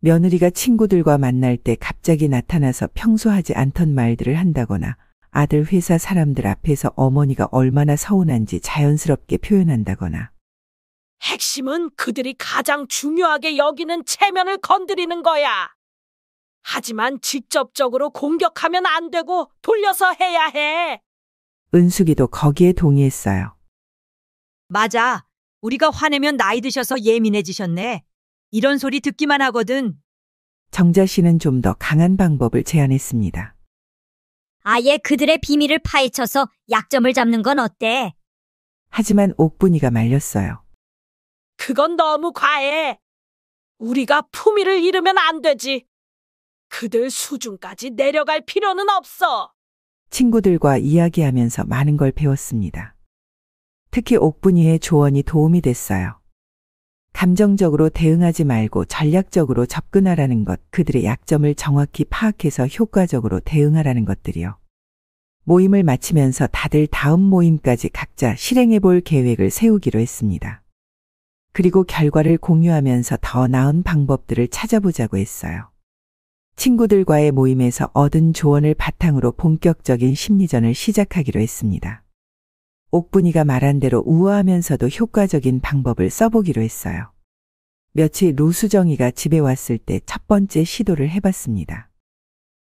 며느리가 친구들과 만날 때 갑자기 나타나서 평소 하지 않던 말들을 한다거나 아들 회사 사람들 앞에서 어머니가 얼마나 서운한지 자연스럽게 표현한다거나. 핵심은 그들이 가장 중요하게 여기는 체면을 건드리는 거야. 하지만 직접적으로 공격하면 안 되고 돌려서 해야 해. 은숙이도 거기에 동의했어요. 맞아. 우리가 화내면 나이 드셔서 예민해지셨네. 이런 소리 듣기만 하거든. 정자 씨는 좀 더 강한 방법을 제안했습니다. 아예 그들의 비밀을 파헤쳐서 약점을 잡는 건 어때? 하지만 옥분이가 말렸어요. 그건 너무 과해. 우리가 품위를 잃으면 안 되지. 그들 수준까지 내려갈 필요는 없어. 친구들과 이야기하면서 많은 걸 배웠습니다. 특히 옥분이의 조언이 도움이 됐어요. 감정적으로 대응하지 말고 전략적으로 접근하라는 것, 그들의 약점을 정확히 파악해서 효과적으로 대응하라는 것들이요. 모임을 마치면서 다들 다음 모임까지 각자 실행해 볼 계획을 세우기로 했습니다. 그리고 결과를 공유하면서 더 나은 방법들을 찾아보자고 했어요. 친구들과의 모임에서 얻은 조언을 바탕으로 본격적인 심리전을 시작하기로 했습니다. 옥분이가 말한 대로 우아하면서도 효과적인 방법을 써보기로 했어요. 며칠 후 수정이가 집에 왔을 때 첫 번째 시도를 해봤습니다.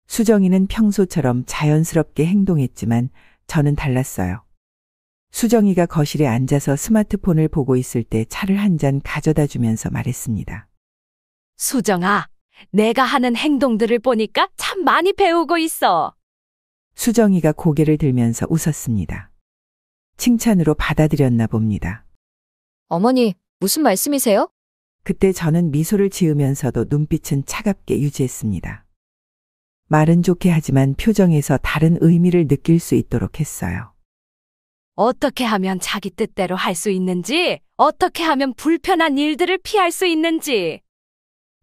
수정이는 평소처럼 자연스럽게 행동했지만 저는 달랐어요. 수정이가 거실에 앉아서 스마트폰을 보고 있을 때 차를 한 잔 가져다 주면서 말했습니다. 수정아, 내가 하는 행동들을 보니까 참 많이 배우고 있어. 수정이가 고개를 들면서 웃었습니다. 칭찬으로 받아들였나 봅니다. 어머니, 무슨 말씀이세요? 그때 저는 미소를 지으면서도 눈빛은 차갑게 유지했습니다. 말은 좋게 하지만 표정에서 다른 의미를 느낄 수 있도록 했어요. 어떻게 하면 자기 뜻대로 할 수 있는지, 어떻게 하면 불편한 일들을 피할 수 있는지.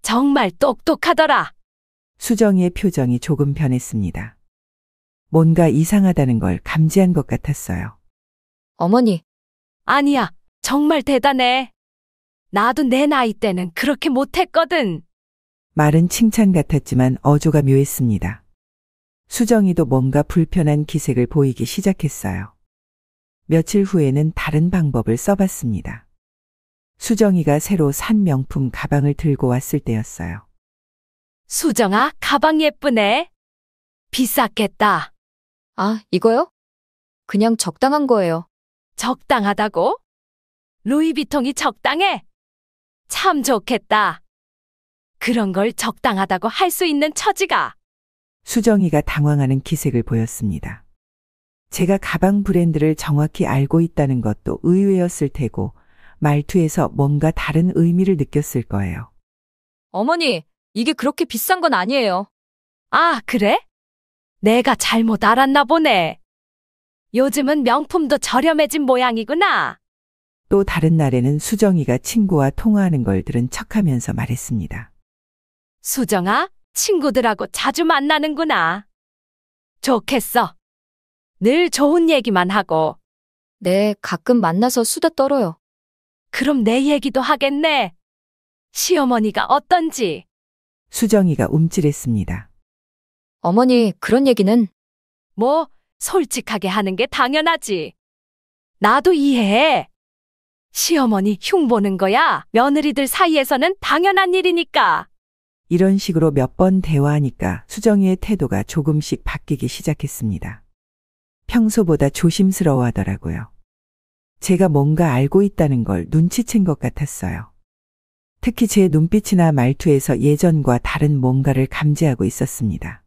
정말 똑똑하더라. 수정이의 표정이 조금 변했습니다. 뭔가 이상하다는 걸 감지한 것 같았어요. 어머니, 아니야, 정말 대단해. 나도 내 나이 때는 그렇게 못했거든. 말은 칭찬 같았지만 어조가 묘했습니다. 수정이도 뭔가 불편한 기색을 보이기 시작했어요. 며칠 후에는 다른 방법을 써봤습니다. 수정이가 새로 산 명품 가방을 들고 왔을 때였어요. 수정아, 가방 예쁘네. 비쌌겠다. 아, 이거요? 그냥 적당한 거예요. 적당하다고? 루이비통이 적당해? 참 좋겠다. 그런 걸 적당하다고 할 수 있는 처지가. 수정이가 당황하는 기색을 보였습니다. 제가 가방 브랜드를 정확히 알고 있다는 것도 의외였을 테고 말투에서 뭔가 다른 의미를 느꼈을 거예요. 어머니, 이게 그렇게 비싼 건 아니에요. 아, 그래? 내가 잘못 알았나 보네. 요즘은 명품도 저렴해진 모양이구나. 또 다른 날에는 수정이가 친구와 통화하는 걸 들은 척하면서 말했습니다. 수정아, 친구들하고 자주 만나는구나. 좋겠어. 늘 좋은 얘기만 하고. 네, 가끔 만나서 수다 떨어요. 그럼 내 얘기도 하겠네. 시어머니가 어떤지. 수정이가 움찔했습니다. 어머니, 그런 얘기는 뭐, 솔직하게 하는 게 당연하지. 나도 이해해. 시어머니 흉보는 거야 며느리들 사이에서는 당연한 일이니까. 이런 식으로 몇 번 대화하니까 수정이의 태도가 조금씩 바뀌기 시작했습니다. 평소보다 조심스러워하더라고요. 제가 뭔가 알고 있다는 걸 눈치챈 것 같았어요. 특히 제 눈빛이나 말투에서 예전과 다른 뭔가를 감지하고 있었습니다.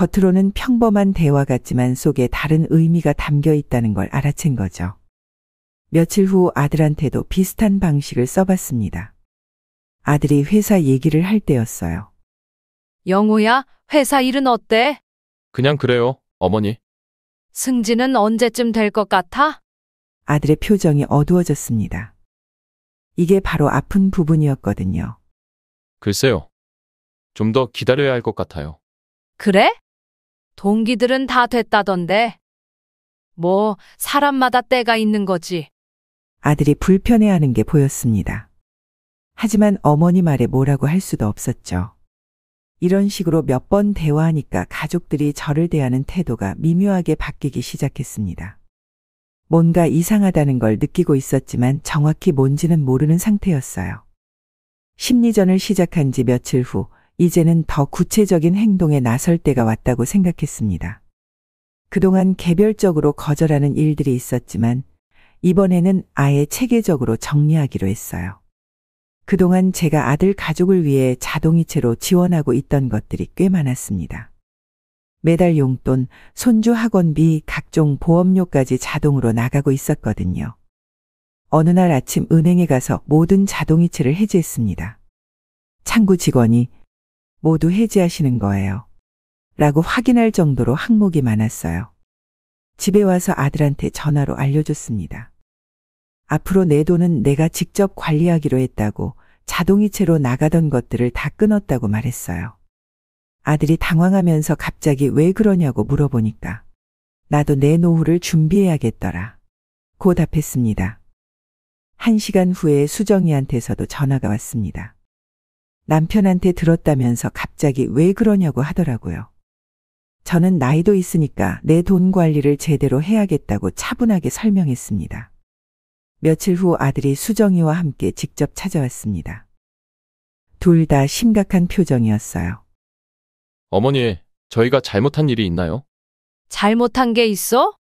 겉으로는 평범한 대화 같지만 속에 다른 의미가 담겨 있다는 걸 알아챈 거죠. 며칠 후 아들한테도 비슷한 방식을 써봤습니다. 아들이 회사 얘기를 할 때였어요. 영호야, 회사 일은 어때? 그냥 그래요, 어머니. 승진은 언제쯤 될 것 같아? 아들의 표정이 어두워졌습니다. 이게 바로 아픈 부분이었거든요. 글쎄요. 좀 더 기다려야 할 것 같아요. 그래? 동기들은 다 됐다던데. 뭐, 사람마다 때가 있는 거지. 아들이 불편해하는 게 보였습니다. 하지만 어머니 말에 뭐라고 할 수도 없었죠. 이런 식으로 몇 번 대화하니까 가족들이 저를 대하는 태도가 미묘하게 바뀌기 시작했습니다. 뭔가 이상하다는 걸 느끼고 있었지만 정확히 뭔지는 모르는 상태였어요. 심리전을 시작한 지 며칠 후, 이제는 더 구체적인 행동에 나설 때가 왔다고 생각했습니다. 그동안 개별적으로 거절하는 일들이 있었지만, 이번에는 아예 체계적으로 정리하기로 했어요. 그동안 제가 아들 가족을 위해 자동이체로 지원하고 있던 것들이 꽤 많았습니다. 매달 용돈, 손주 학원비, 각종 보험료까지 자동으로 나가고 있었거든요. 어느 날 아침 은행에 가서 모든 자동이체를 해지했습니다. 창구 직원이 모두 해지하시는 거예요. 라고 확인할 정도로 항목이 많았어요. 집에 와서 아들한테 전화로 알려줬습니다. 앞으로 내 돈은 내가 직접 관리하기로 했다고, 자동이체로 나가던 것들을 다 끊었다고 말했어요. 아들이 당황하면서 갑자기 왜 그러냐고 물어보니까 나도 내 노후를 준비해야겠더라 고 답했습니다. 1시간 후에 수정이한테서도 전화가 왔습니다. 남편한테 들었다면서 갑자기 왜 그러냐고 하더라고요. 저는 나이도 있으니까 내 돈 관리를 제대로 해야겠다고 차분하게 설명했습니다. 며칠 후 아들이 수정이와 함께 직접 찾아왔습니다. 둘 다 심각한 표정이었어요. 어머니, 저희가 잘못한 일이 있나요? 잘못한 게 있어?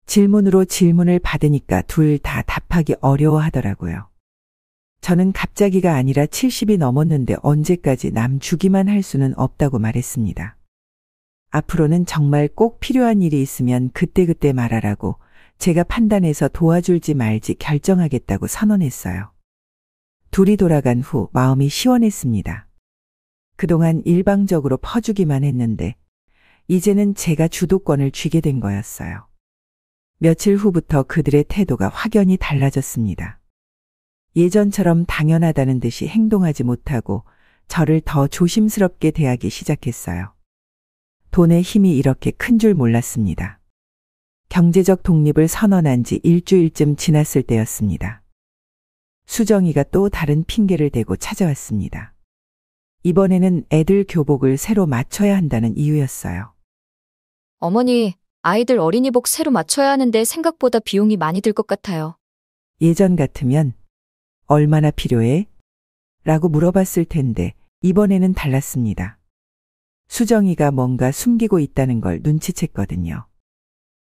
질문으로 질문을 받으니까 둘 다 답하기 어려워하더라고요. 저는 갑자기가 아니라 70이 넘었는데 언제까지 남 주기만 할 수는 없다고 말했습니다. 앞으로는 정말 꼭 필요한 일이 있으면 그때그때 말하라고, 제가 판단해서 도와줄지 말지 결정하겠다고 선언했어요. 둘이 돌아간 후 마음이 시원했습니다. 그동안 일방적으로 퍼주기만 했는데 이제는 제가 주도권을 쥐게 된 거였어요. 며칠 후부터 그들의 태도가 확연히 달라졌습니다. 예전처럼 당연하다는 듯이 행동하지 못하고 저를 더 조심스럽게 대하기 시작했어요. 돈의 힘이 이렇게 큰 줄 몰랐습니다. 경제적 독립을 선언한 지 일주일쯤 지났을 때였습니다. 수정이가 또 다른 핑계를 대고 찾아왔습니다. 이번에는 애들 교복을 새로 맞춰야 한다는 이유였어요. 어머니, 아이들 어린이복 새로 맞춰야 하는데 생각보다 비용이 많이 들 것 같아요. 예전 같으면 얼마나 필요해? 라고 물어봤을 텐데 이번에는 달랐습니다. 수정이가 뭔가 숨기고 있다는 걸 눈치챘거든요.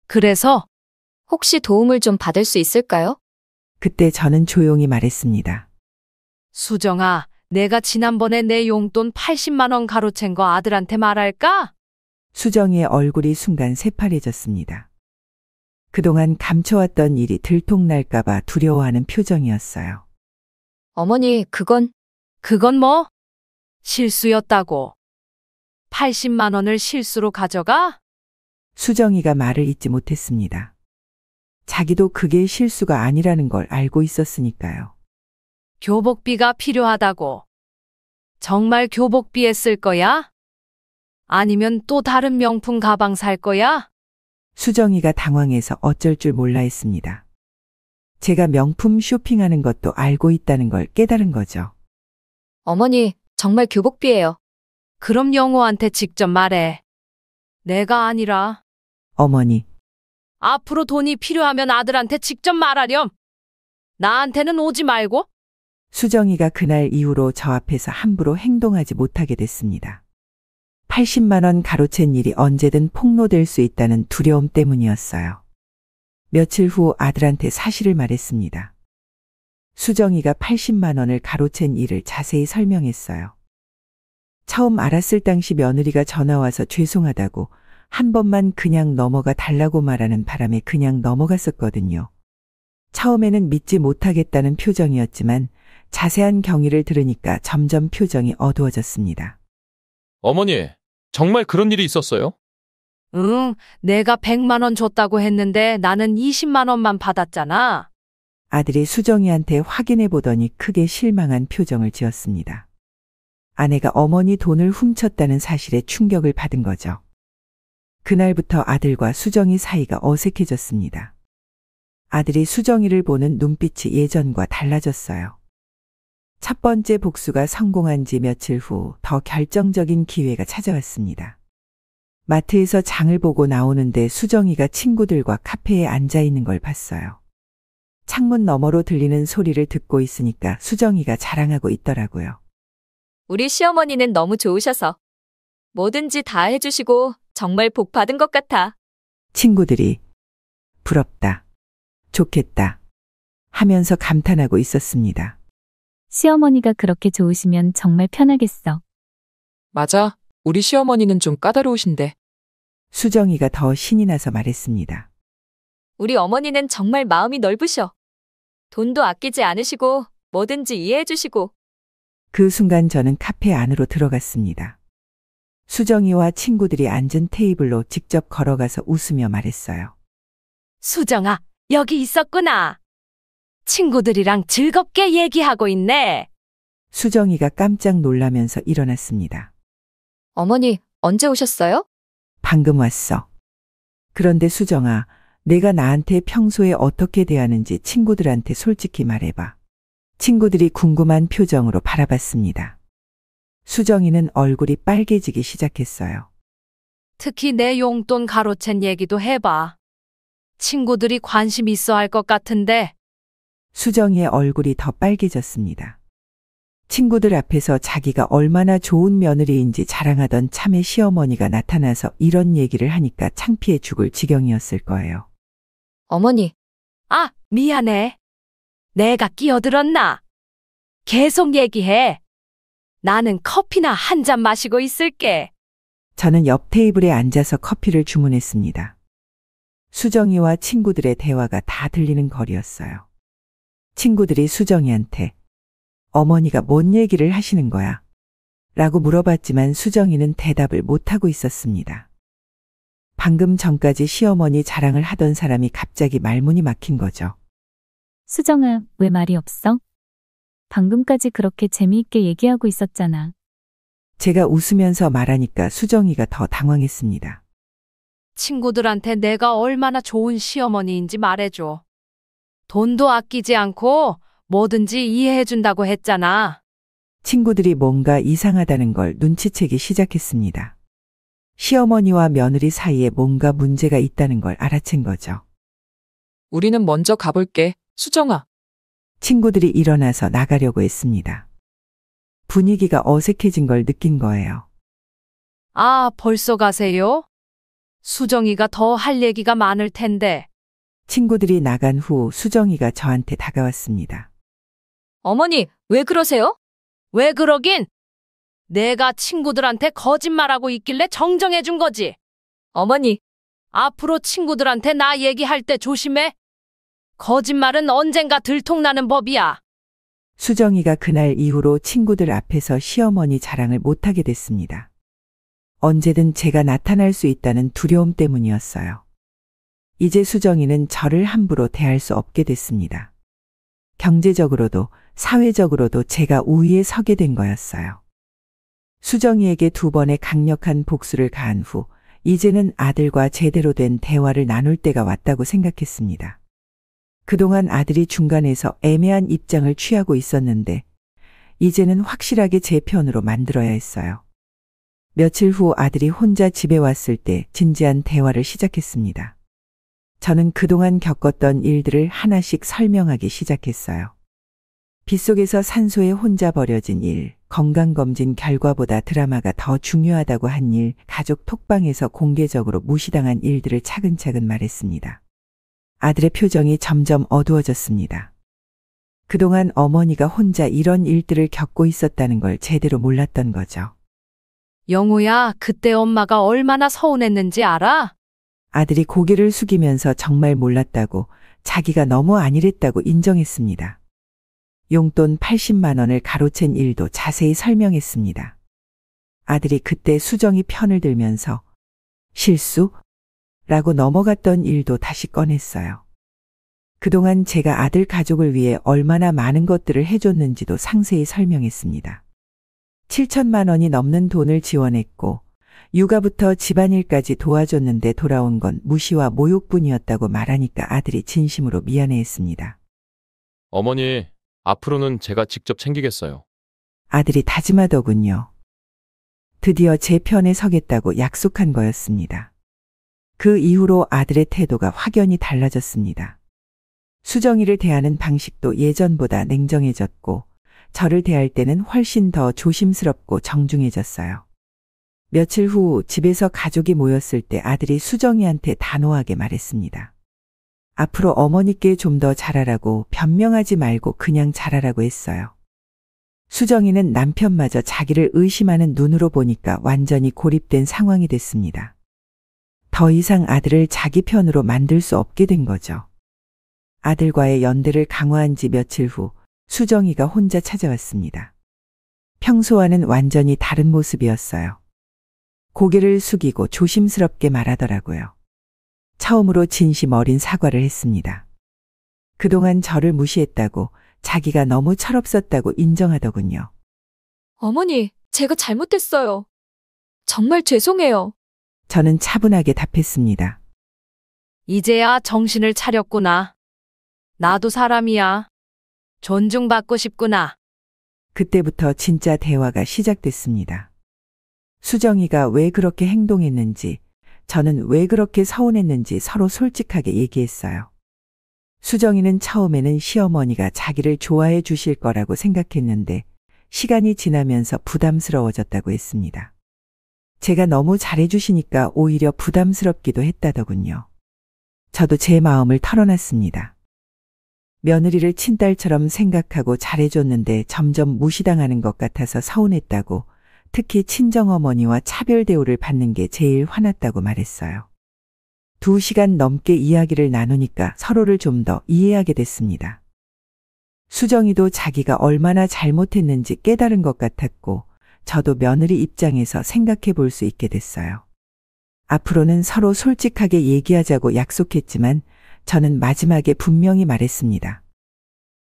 그래서 혹시 도움을 좀 받을 수 있을까요? 그때 저는 조용히 말했습니다. 수정아, 내가 지난번에 내 용돈 80만 원 가로챈 거 아들한테 말할까? 수정이의 얼굴이 순간 새파래졌습니다. 그동안 감춰왔던 일이 들통날까봐 두려워하는 표정이었어요. 어머니, 그건 뭐? 실수였다고. 80만 원을 실수로 가져가? 수정이가 말을 잇지 못했습니다. 자기도 그게 실수가 아니라는 걸 알고 있었으니까요. 교복비가 필요하다고. 정말 교복비에 쓸 거야? 아니면 또 다른 명품 가방 살 거야? 수정이가 당황해서 어쩔 줄 몰라 했습니다. 제가 명품 쇼핑하는 것도 알고 있다는 걸 깨달은 거죠. 어머니, 정말 교복비예요. 그럼 영호한테 직접 말해. 내가 아니라. 어머니, 앞으로 돈이 필요하면 아들한테 직접 말하렴. 나한테는 오지 말고. 수정이가 그날 이후로 저 앞에서 함부로 행동하지 못하게 됐습니다. 80만 원 가로챈 일이 언제든 폭로될 수 있다는 두려움 때문이었어요. 며칠 후 아들한테 사실을 말했습니다. 수정이가 80만 원을 가로챈 일을 자세히 설명했어요. 처음 알았을 당시 며느리가 전화와서 죄송하다고 한 번만 그냥 넘어가 달라고 말하는 바람에 그냥 넘어갔었거든요. 처음에는 믿지 못하겠다는 표정이었지만 자세한 경위를 들으니까 점점 표정이 어두워졌습니다. 어머니, 정말 그런 일이 있었어요? 응, 내가 100만 원 줬다고 했는데 나는 20만 원만 받았잖아. 아들이 수정이한테 확인해 보더니 크게 실망한 표정을 지었습니다. 아내가 어머니 돈을 훔쳤다는 사실에 충격을 받은 거죠. 그날부터 아들과 수정이 사이가 어색해졌습니다. 아들이 수정이를 보는 눈빛이 예전과 달라졌어요. 첫 번째 복수가 성공한 지 며칠 후 더 결정적인 기회가 찾아왔습니다. 마트에서 장을 보고 나오는데 수정이가 친구들과 카페에 앉아 있는 걸 봤어요. 창문 너머로 들리는 소리를 듣고 있으니까 수정이가 자랑하고 있더라고요. 우리 시어머니는 너무 좋으셔서 뭐든지 다 해주시고 정말 복 받은 것 같아. 친구들이 부럽다, 좋겠다 하면서 감탄하고 있었습니다. 시어머니가 그렇게 좋으시면 정말 편하겠어. 맞아. 우리 시어머니는 좀 까다로우신데. 수정이가 더 신이 나서 말했습니다. 우리 어머니는 정말 마음이 넓으셔. 돈도 아끼지 않으시고 뭐든지 이해해주시고. 그 순간 저는 카페 안으로 들어갔습니다. 수정이와 친구들이 앉은 테이블로 직접 걸어가서 웃으며 말했어요. 수정아, 여기 있었구나. 친구들이랑 즐겁게 얘기하고 있네. 수정이가 깜짝 놀라면서 일어났습니다. 어머니, 언제 오셨어요? 방금 왔어. 그런데 수정아, 내가 나한테 평소에 어떻게 대하는지 친구들한테 솔직히 말해봐. 친구들이 궁금한 표정으로 바라봤습니다. 수정이는 얼굴이 빨개지기 시작했어요. 특히 내 용돈 가로챈 얘기도 해봐. 친구들이 관심 있어 할 것 같은데. 수정이의 얼굴이 더 빨개졌습니다. 친구들 앞에서 자기가 얼마나 좋은 며느리인지 자랑하던 참의 시어머니가 나타나서 이런 얘기를 하니까 창피해 죽을 지경이었을 거예요. 어머니, 아, 미안해. 내가 끼어들었나? 계속 얘기해. 나는 커피나 한 잔 마시고 있을게. 저는 옆 테이블에 앉아서 커피를 주문했습니다. 수정이와 친구들의 대화가 다 들리는 거리였어요. 친구들이 수정이한테 어머니가 뭔 얘기를 하시는 거야? 라고 물어봤지만 수정이는 대답을 못하고 있었습니다. 방금 전까지 시어머니 자랑을 하던 사람이 갑자기 말문이 막힌 거죠. 수정아, 왜 말이 없어? 방금까지 그렇게 재미있게 얘기하고 있었잖아. 제가 웃으면서 말하니까 수정이가 더 당황했습니다. 친구들한테 내가 얼마나 좋은 시어머니인지 말해줘. 돈도 아끼지 않고 뭐든지 이해해준다고 했잖아. 친구들이 뭔가 이상하다는 걸 눈치채기 시작했습니다. 시어머니와 며느리 사이에 뭔가 문제가 있다는 걸 알아챈 거죠. 우리는 먼저 가볼게. 수정아. 친구들이 일어나서 나가려고 했습니다. 분위기가 어색해진 걸 느낀 거예요. 아, 벌써 가세요? 수정이가 더 할 얘기가 많을 텐데. 친구들이 나간 후 수정이가 저한테 다가왔습니다. 어머니, 왜 그러세요? 왜 그러긴? 내가 친구들한테 거짓말하고 있길래 정정해 준 거지. 어머니, 앞으로 친구들한테 나 얘기할 때 조심해. 거짓말은 언젠가 들통나는 법이야. 수정이가 그날 이후로 친구들 앞에서 시어머니 자랑을 못하게 됐습니다. 언제든 제가 나타날 수 있다는 두려움 때문이었어요. 이제 수정이는 저를 함부로 대할 수 없게 됐습니다. 경제적으로도 사회적으로도 제가 우위에 서게 된 거였어요. 수정이에게 2번의 강력한 복수를 가한 후 이제는 아들과 제대로 된 대화를 나눌 때가 왔다고 생각했습니다. 그동안 아들이 중간에서 애매한 입장을 취하고 있었는데 이제는 확실하게 제 편으로 만들어야 했어요. 며칠 후 아들이 혼자 집에 왔을 때 진지한 대화를 시작했습니다. 저는 그동안 겪었던 일들을 하나씩 설명하기 시작했어요. 빗속에서 산소에 혼자 버려진 일, 건강검진 결과보다 드라마가 더 중요하다고 한 일, 가족 톡방에서 공개적으로 무시당한 일들을 차근차근 말했습니다. 아들의 표정이 점점 어두워졌습니다. 그동안 어머니가 혼자 이런 일들을 겪고 있었다는 걸 제대로 몰랐던 거죠. 영호야, 그때 엄마가 얼마나 서운했는지 알아? 아들이 고개를 숙이면서 정말 몰랐다고, 자기가 너무 안일했다고 인정했습니다. 용돈 80만 원을 가로챈 일도 자세히 설명했습니다. 아들이 그때 수정이 편을 들면서 실수? 라고 넘어갔던 일도 다시 꺼냈어요. 그동안 제가 아들 가족을 위해 얼마나 많은 것들을 해줬는지도 상세히 설명했습니다. 7천만 원이 넘는 돈을 지원했고 육아부터 집안일까지 도와줬는데 돌아온 건 무시와 모욕뿐이었다고 말하니까 아들이 진심으로 미안해했습니다. 어머니, 앞으로는 제가 직접 챙기겠어요. 아들이 다짐하더군요. 드디어 제 편에 서겠다고 약속한 거였습니다. 그 이후로 아들의 태도가 확연히 달라졌습니다. 수정이를 대하는 방식도 예전보다 냉정해졌고 저를 대할 때는 훨씬 더 조심스럽고 정중해졌어요. 며칠 후 집에서 가족이 모였을 때 아들이 수정이한테 단호하게 말했습니다. 앞으로 어머니께 좀 더 잘하라고, 변명하지 말고 그냥 잘하라고 했어요. 수정이는 남편마저 자기를 의심하는 눈으로 보니까 완전히 고립된 상황이 됐습니다. 더 이상 아들을 자기 편으로 만들 수 없게 된 거죠. 아들과의 연대를 강화한 지 며칠 후 수정이가 혼자 찾아왔습니다. 평소와는 완전히 다른 모습이었어요. 고개를 숙이고 조심스럽게 말하더라고요. 처음으로 진심 어린 사과를 했습니다. 그동안 저를 무시했다고, 자기가 너무 철없었다고 인정하더군요. 어머니, 제가 잘못했어요. 정말 죄송해요. 저는 차분하게 답했습니다. 이제야 정신을 차렸구나. 나도 사람이야. 존중받고 싶구나. 그때부터 진짜 대화가 시작됐습니다. 수정이가 왜 그렇게 행동했는지, 저는 왜 그렇게 서운했는지 서로 솔직하게 얘기했어요. 수정이는 처음에는 시어머니가 자기를 좋아해 주실 거라고 생각했는데 시간이 지나면서 부담스러워졌다고 했습니다. 제가 너무 잘해 주시니까 오히려 부담스럽기도 했다더군요. 저도 제 마음을 털어놨습니다. 며느리를 친딸처럼 생각하고 잘해줬는데 점점 무시당하는 것 같아서 서운했다고, 특히 친정어머니와 차별 대우를 받는 게 제일 화났다고 말했어요. 2시간 넘게 이야기를 나누니까 서로를 좀 더 이해하게 됐습니다. 수정이도 자기가 얼마나 잘못했는지 깨달은 것 같았고, 저도 며느리 입장에서 생각해 볼 수 있게 됐어요. 앞으로는 서로 솔직하게 얘기하자고 약속했지만 저는 마지막에 분명히 말했습니다.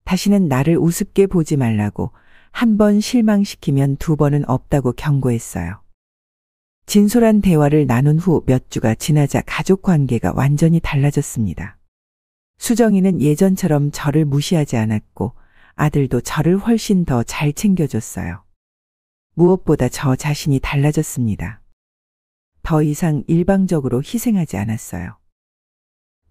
다시는 나를 우습게 보지 말라고, 한 번 실망시키면 2번은 없다고 경고했어요. 진솔한 대화를 나눈 후 몇 주가 지나자 가족 관계가 완전히 달라졌습니다. 수정이는 예전처럼 저를 무시하지 않았고 아들도 저를 훨씬 더 잘 챙겨줬어요. 무엇보다 저 자신이 달라졌습니다. 더 이상 일방적으로 희생하지 않았어요.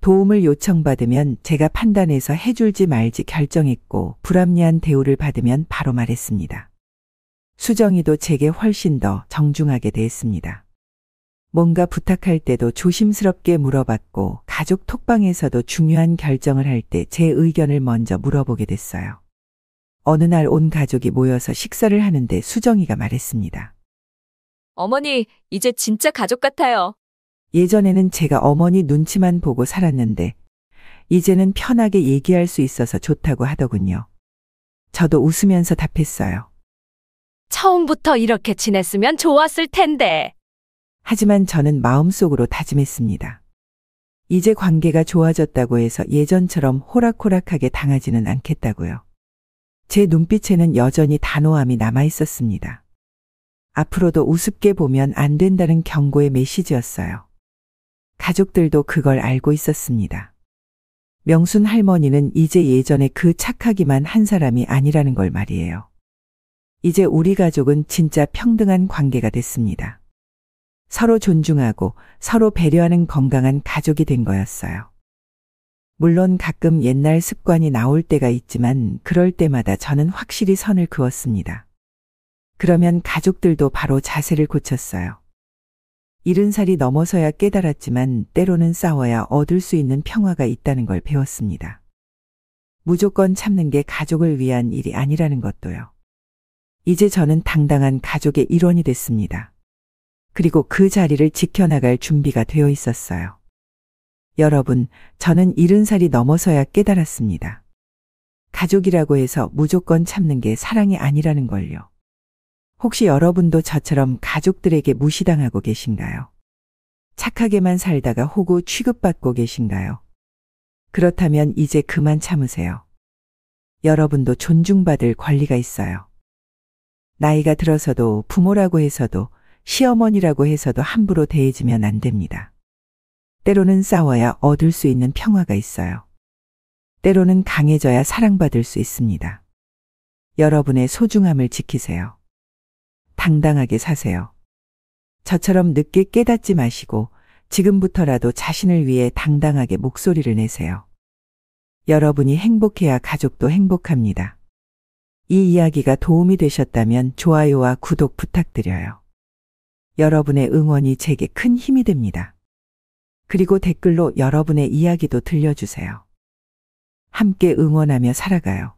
도움을 요청받으면 제가 판단해서 해줄지 말지 결정했고, 불합리한 대우를 받으면 바로 말했습니다. 수정이도 제게 훨씬 더 정중하게 대했습니다. 뭔가 부탁할 때도 조심스럽게 물어봤고, 가족 톡방에서도 중요한 결정을 할 때 제 의견을 먼저 물어보게 됐어요. 어느 날 온 가족이 모여서 식사를 하는데 수정이가 말했습니다. 어머니, 이제 진짜 가족 같아요. 예전에는 제가 어머니 눈치만 보고 살았는데 이제는 편하게 얘기할 수 있어서 좋다고 하더군요. 저도 웃으면서 답했어요. 처음부터 이렇게 지냈으면 좋았을 텐데. 하지만 저는 마음속으로 다짐했습니다. 이제 관계가 좋아졌다고 해서 예전처럼 호락호락하게 당하지는 않겠다고요. 제 눈빛에는 여전히 단호함이 남아 있었습니다. 앞으로도 우습게 보면 안 된다는 경고의 메시지였어요. 가족들도 그걸 알고 있었습니다. 명순 할머니는 이제 예전에 그 착하기만 한 사람이 아니라는 걸 말이에요. 이제 우리 가족은 진짜 평등한 관계가 됐습니다. 서로 존중하고 서로 배려하는 건강한 가족이 된 거였어요. 물론 가끔 옛날 습관이 나올 때가 있지만 그럴 때마다 저는 확실히 선을 그었습니다. 그러면 가족들도 바로 자세를 고쳤어요. 70살이 넘어서야 깨달았지만 때로는 싸워야 얻을 수 있는 평화가 있다는 걸 배웠습니다. 무조건 참는 게 가족을 위한 일이 아니라는 것도요. 이제 저는 당당한 가족의 일원이 됐습니다. 그리고 그 자리를 지켜나갈 준비가 되어 있었어요. 여러분, 저는 70살이 넘어서야 깨달았습니다. 가족이라고 해서 무조건 참는 게 사랑이 아니라는 걸요. 혹시 여러분도 저처럼 가족들에게 무시당하고 계신가요? 착하게만 살다가 호구 취급받고 계신가요? 그렇다면 이제 그만 참으세요. 여러분도 존중받을 권리가 있어요. 나이가 들어서도 부모라고 해서도 시어머니라고 해서도 함부로 대해지면 안 됩니다. 때로는 싸워야 얻을 수 있는 평화가 있어요. 때로는 강해져야 사랑받을 수 있습니다. 여러분의 소중함을 지키세요. 당당하게 사세요. 저처럼 늦게 깨닫지 마시고 지금부터라도 자신을 위해 당당하게 목소리를 내세요. 여러분이 행복해야 가족도 행복합니다. 이 이야기가 도움이 되셨다면 좋아요와 구독 부탁드려요. 여러분의 응원이 제게 큰 힘이 됩니다. 그리고 댓글로 여러분의 이야기도 들려주세요. 함께 응원하며 살아가요.